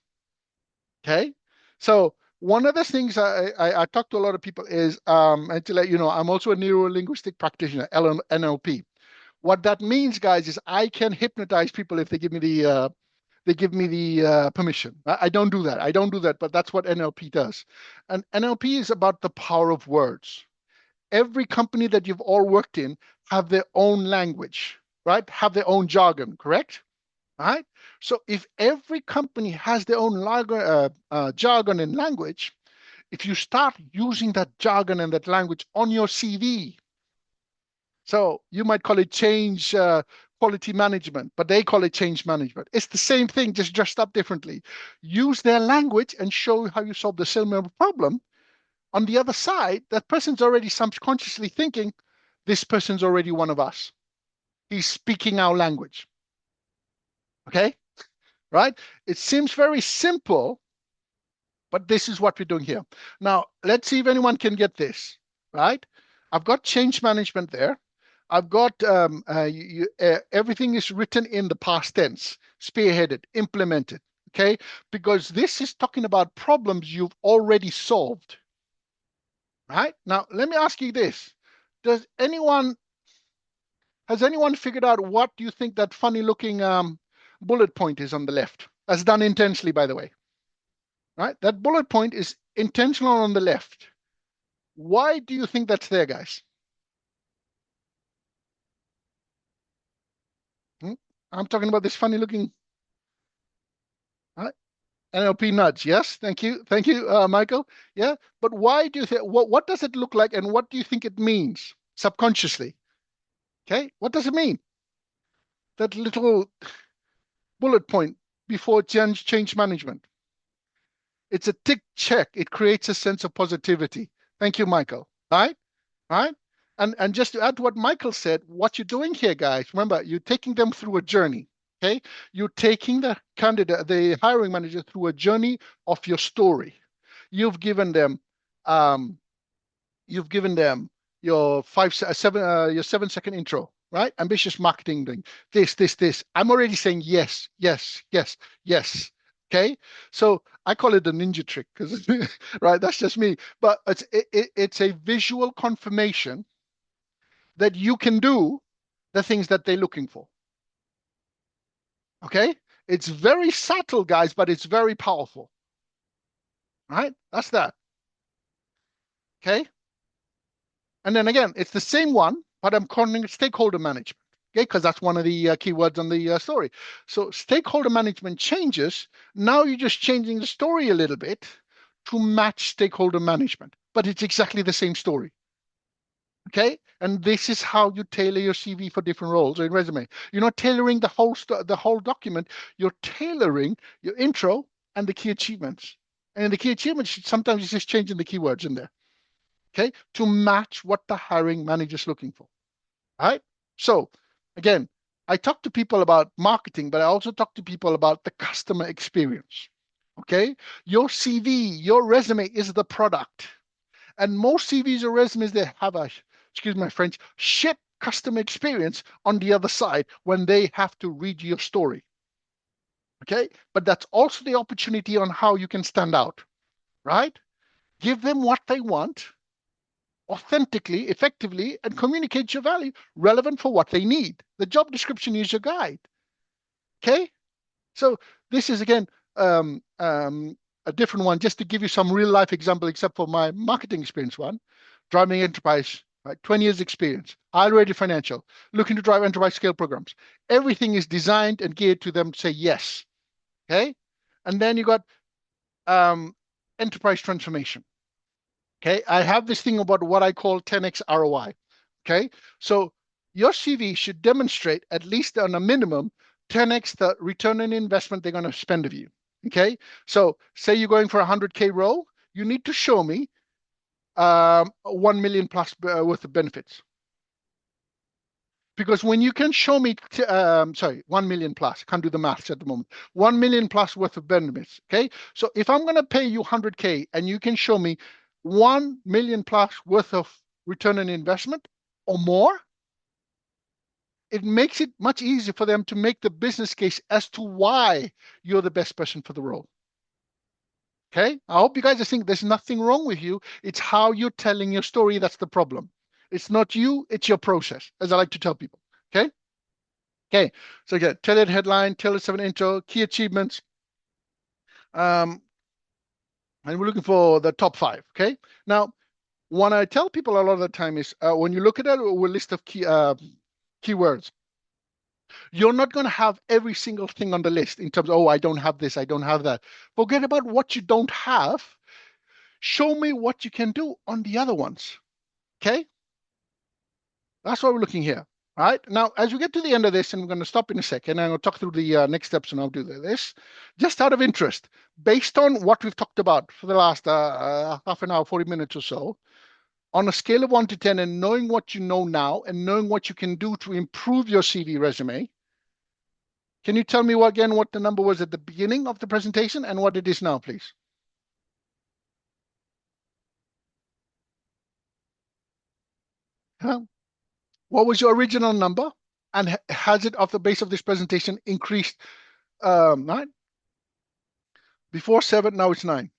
Okay, so one of the things I talk to a lot of people is, and to let you know, I'm also a neuro-linguistic practitioner, NLP. What that means, guys, is I can hypnotize people if they give me the permission. I don't do that. I don't do that, but that's what NLP does. And NLP is about the power of words. Every company that you've all worked in have their own language, right? Have their own jargon, correct? Right? So if every company has their own jargon and language, if you start using that jargon and that language on your CV, So you might call it change quality management, but they call it change management. It's the same thing, just dressed up differently. Use their language and show how you solve the same problem. On the other side, that person's already subconsciously thinking, this person's already one of us. He's speaking our language. Okay? Right? It seems very simple, but this is what we're doing here. Now, let's see if anyone can get this. Right? I've got change management there. I've got everything is written in the past tense, spearheaded, implemented. Okay? Because this is talking about problems you've already solved. Right? Now, let me ask you this. Does anyone Has anyone figured out what do you think that funny looking bullet point is on the left? That's done intentionally, by the way. Right? That bullet point is intentional on the left. Why do you think that's there, guys? Hmm? I'm talking about this funny looking right? NLP nudge. Yes, thank you, Michael. Yeah, but why do you think? What does it look like, and what do you think it means subconsciously? Okay, what does it mean? That little bullet point before change management. It's a tick check. It creates a sense of positivity. Thank you, Michael. Right? Right? And just to add to what Michael said, what you're doing here, guys, remember, you're taking them through a journey. Okay? You're taking the candidate, the hiring manager through a journey of your story. You've given them um, you've given them your 7-second intro, right? Ambitious marketing thing. This. I'm already saying yes, yes, yes, yes. Okay, so I call it the ninja trick because right, that's just me. But it's a visual confirmation that you can do the things that they're looking for. Okay, it's very subtle, guys, but it's very powerful. Right? That's that. Okay. And then again, it's the same one, but I'm calling it stakeholder management. Okay, because that's one of the keywords on the story. So stakeholder management changes. Now you're just changing the story a little bit to match stakeholder management, but it's exactly the same story. Okay, and this is how you tailor your CV for different roles or resume. You're not tailoring the whole document. You're tailoring your intro and the key achievements. And the key achievements sometimes it's just changing the keywords in there. Okay, to match what the hiring manager is looking for. Right? So again, I talk to people about marketing, but I also talk to people about the customer experience. Okay, your CV, your resume is the product, and most CVs or resumes they have a, excuse my French, shit customer experience on the other side when they have to read your story. Okay, but that's also the opportunity on how you can stand out. Right? Give them what they want authentically, effectively, and communicate your value relevant for what they need. The job description is your guide. Okay? So this is again a different one, just to give you some real life example, except for my marketing experience one. Driving enterprise, right? 20 years experience, already financial, looking to drive enterprise scale programs. Everything is designed and geared to them to say yes. Okay? And then you got enterprise transformation. Okay, I have this thing about what I call 10x ROI. Okay, so your CV should demonstrate at least on a minimum 10x the return on investment they're going to spend of you. Okay, so say you're going for a 100K role, you need to show me 1 million plus worth of benefits. Because when you can show me, sorry, 1 million plus, I can't do the maths at the moment, 1 million plus worth of benefits. Okay. So if I'm going to pay you 100K and you can show me 1 million plus worth of return on investment or more, it makes it much easier for them to make the business case as to why you're the best person for the role. Okay. I hope you guys are saying there's nothing wrong with you. It's how you're telling your story that's the problem. It's not you, it's your process, as I like to tell people. Okay. Okay, so again, tailored headline, tailored 7 intro, key achievements. And we're looking for the top 5. Okay, now what I tell people a lot of the time is when you look at a list of keywords, you're not going to have every single thing on the list in terms of, oh, I don't have this, I don't have that. Forget about what you don't have. Show me what you can do on the other ones. Okay, That's why we're looking here. Right now, as we get to the end of this, and we're going to stop in a second, and I'll talk through the next steps, and I'll do this. Just out of interest, based on what we've talked about for the last half an hour, 40 minutes or so, on a scale of 1 to 10, and knowing what you know now and knowing what you can do to improve your CV resume, can you tell me again what the number was at the beginning of the presentation and what it is now, please? Huh? What was your original number? And has it, off the base of this presentation, increased? Right? Before 7, now it's 9.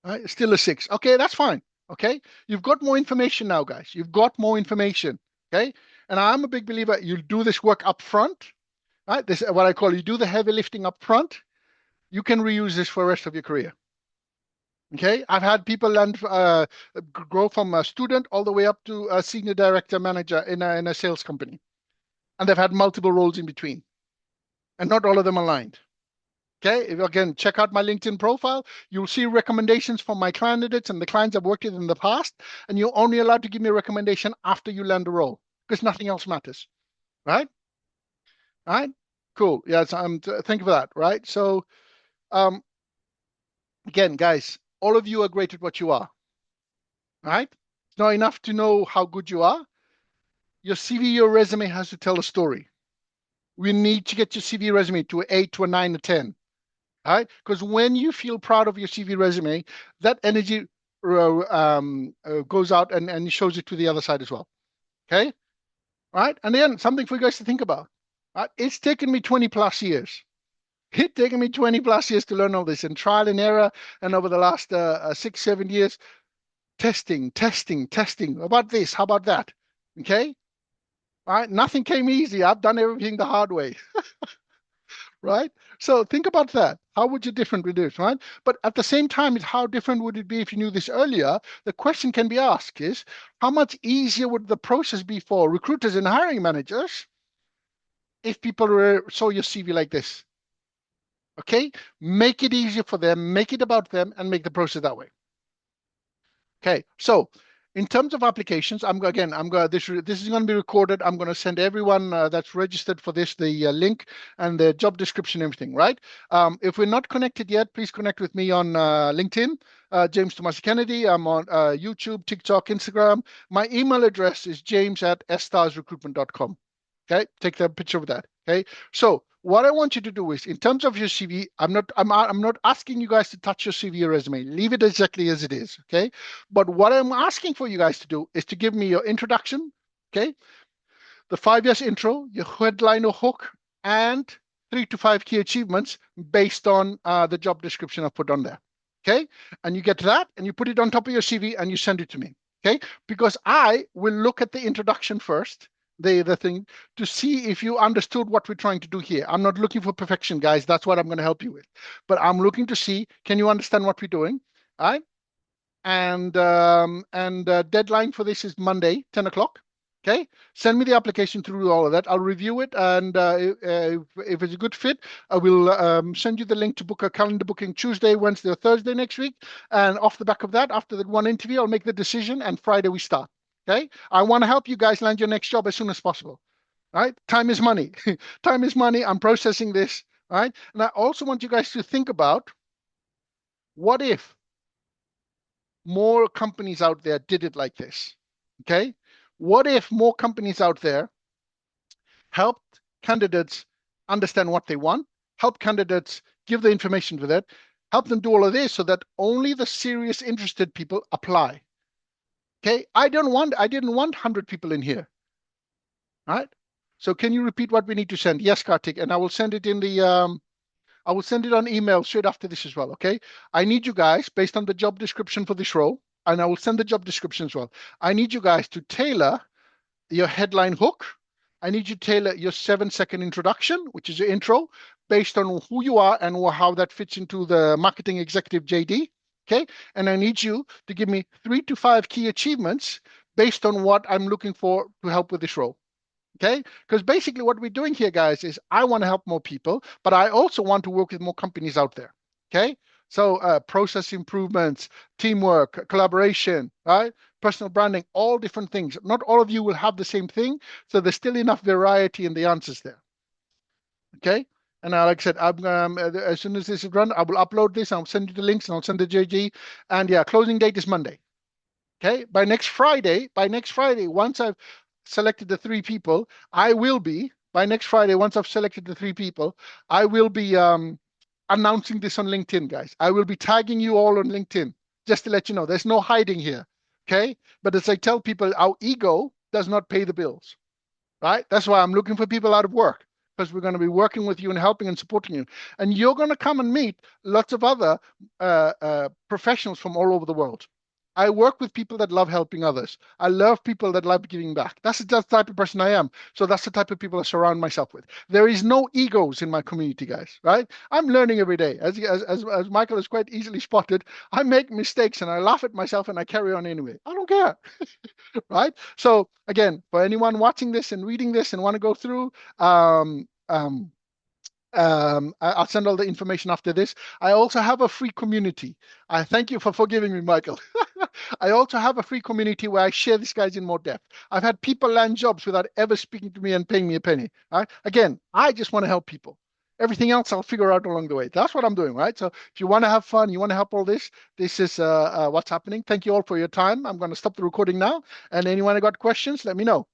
Right? It's still a 6. Okay, that's fine. Okay. You've got more information now, guys. You've got more information. Okay. And I'm a big believer, you do this work up front. Right? This is what I call, you do the heavy lifting up front. You can reuse this for the rest of your career. Okay. I've had people grow from a student all the way up to a senior director manager in a sales company. And they've had multiple roles in between. And not all of them aligned. Okay, if, again, check out my LinkedIn profile. You'll see recommendations from my candidates and the clients I've worked with in the past. And you're only allowed to give me a recommendation after you land a role because nothing else matters. Right? Right? Cool. Yes, thank you for that. Right? So, um, again, guys, all of you are great at what you are. Right? It's not enough to know how good you are. Your CV, your resume has to tell a story. We need to get your CV resume to an 8, to a 9, a 10. Right? Because when you feel proud of your CV resume, that energy goes out and shows it to the other side as well. Okay? Right? And then something for you guys to think about. Right? It's taken me 20 plus years. It's taken me 20 plus years to learn all this and trial and error. And over the last 6, 7 years, testing about this, how about that? Okay? All right? Nothing came easy. I've done everything the hard way. Right? So think about that. How would you different with this, right? But at the same time, it's how different would it be if you knew this earlier? The question can be asked is, how much easier would the process be for recruiters and hiring managers if people saw your CV like this? Okay? Make it easier for them, make it about them, and make the process that way. Okay, so in terms of applications, I'm going this is going to be recorded. I'm going to send everyone that's registered for this the link and the job description, everything. Right? If we're not connected yet, please connect with me on LinkedIn, James Tomasi Kennedy. I'm on YouTube, TikTok, Instagram. My email address is james@starsrecruitment.com. Okay, take the picture of that. Okay, so what I want you to do is, in terms of your CV, I'm not asking you guys to touch your CV or resume. Leave it exactly as it is. Okay, but what I'm asking for you guys to do is to give me your introduction. Okay, the 5 years intro, your headline or hook, and 3 to 5 key achievements based on the job description I put on there. Okay, and you get that, and you put it on top of your CV, and you send it to me. Okay, because I will look at the introduction first, the thing, to see if you understood what we're trying to do here. I'm not looking for perfection, guys. That's what I'm going to help you with. But I'm looking to see, can you understand what we're doing? All right. And deadline for this is Monday, 10 o'clock. Okay. Send me the application through all of that. I'll review it. And if it's a good fit, I will send you the link to book a calendar booking Tuesday, Wednesday, or Thursday next week. And off the back of that, after the one interview, I'll make the decision. And Friday we start. Okay. I want to help you guys land your next job as soon as possible. Right? Time is money. Time is money. I'm processing this. Right? And I also want you guys to think about, what if more companies out there did it like this? Okay. What if more companies out there helped candidates understand what they want, help candidates give the information to that, help them do all of this so that only the serious interested people apply? Okay. I didn't want 100 people in here. Right? So can you repeat what we need to send? Yes, Kartik, and I will send it in the I will send it on email straight after this as well. Okay. I need you guys, based on the job description for this role, and I will send the job description as well. I need you guys to tailor your headline hook. I need you to tailor your 7-second introduction, which is your intro, based on who you are and how that fits into the marketing executive JD. Okay. And I need you to give me 3 to 5 key achievements based on what I'm looking for to help with this role. Okay, because basically what we're doing here, guys, is I want to help more people, but I also want to work with more companies out there. Okay, so process improvements, teamwork, collaboration, right? personal branding, all different things. Not all of you will have the same thing, so there's still enough variety in the answers there. Okay. And like I said, as soon as this is run, I will upload this. I'll send you the links and I'll send the JG. And yeah, closing date is Monday. Okay. By next Friday, once I've selected the three people, by next Friday, once I've selected the three people, I will be announcing this on LinkedIn, guys. I will be tagging you all on LinkedIn just to let you know there's no hiding here. Okay. But as I tell people, our ego does not pay the bills, right? That's why I'm looking for people out of work, because we're going to be working with you and helping and supporting you. And you're going to come and meet lots of other professionals from all over the world. I work with people that love helping others. I love people that love giving back. That's the type of person I am. So that's the type of people I surround myself with. There is no egos in my community, guys, right? I'm learning every day. As Michael has quite easily spotted, I make mistakes and I laugh at myself and I carry on anyway. I don't care. Right? So again, for anyone watching this and reading this and want to go through, I'll send all the information after this. I also have a free community. I thank you for forgiving me, Michael. I also have a free community where I share these guys in more depth. I've had people land jobs without ever speaking to me and paying me a penny. Right? Again, I just want to help people. Everything else I'll figure out along the way. That's what I'm doing, right? So if you want to have fun, you want to help all this, this is what's happening. Thank you all for your time. I'm going to stop the recording now. And anyone who got questions, let me know.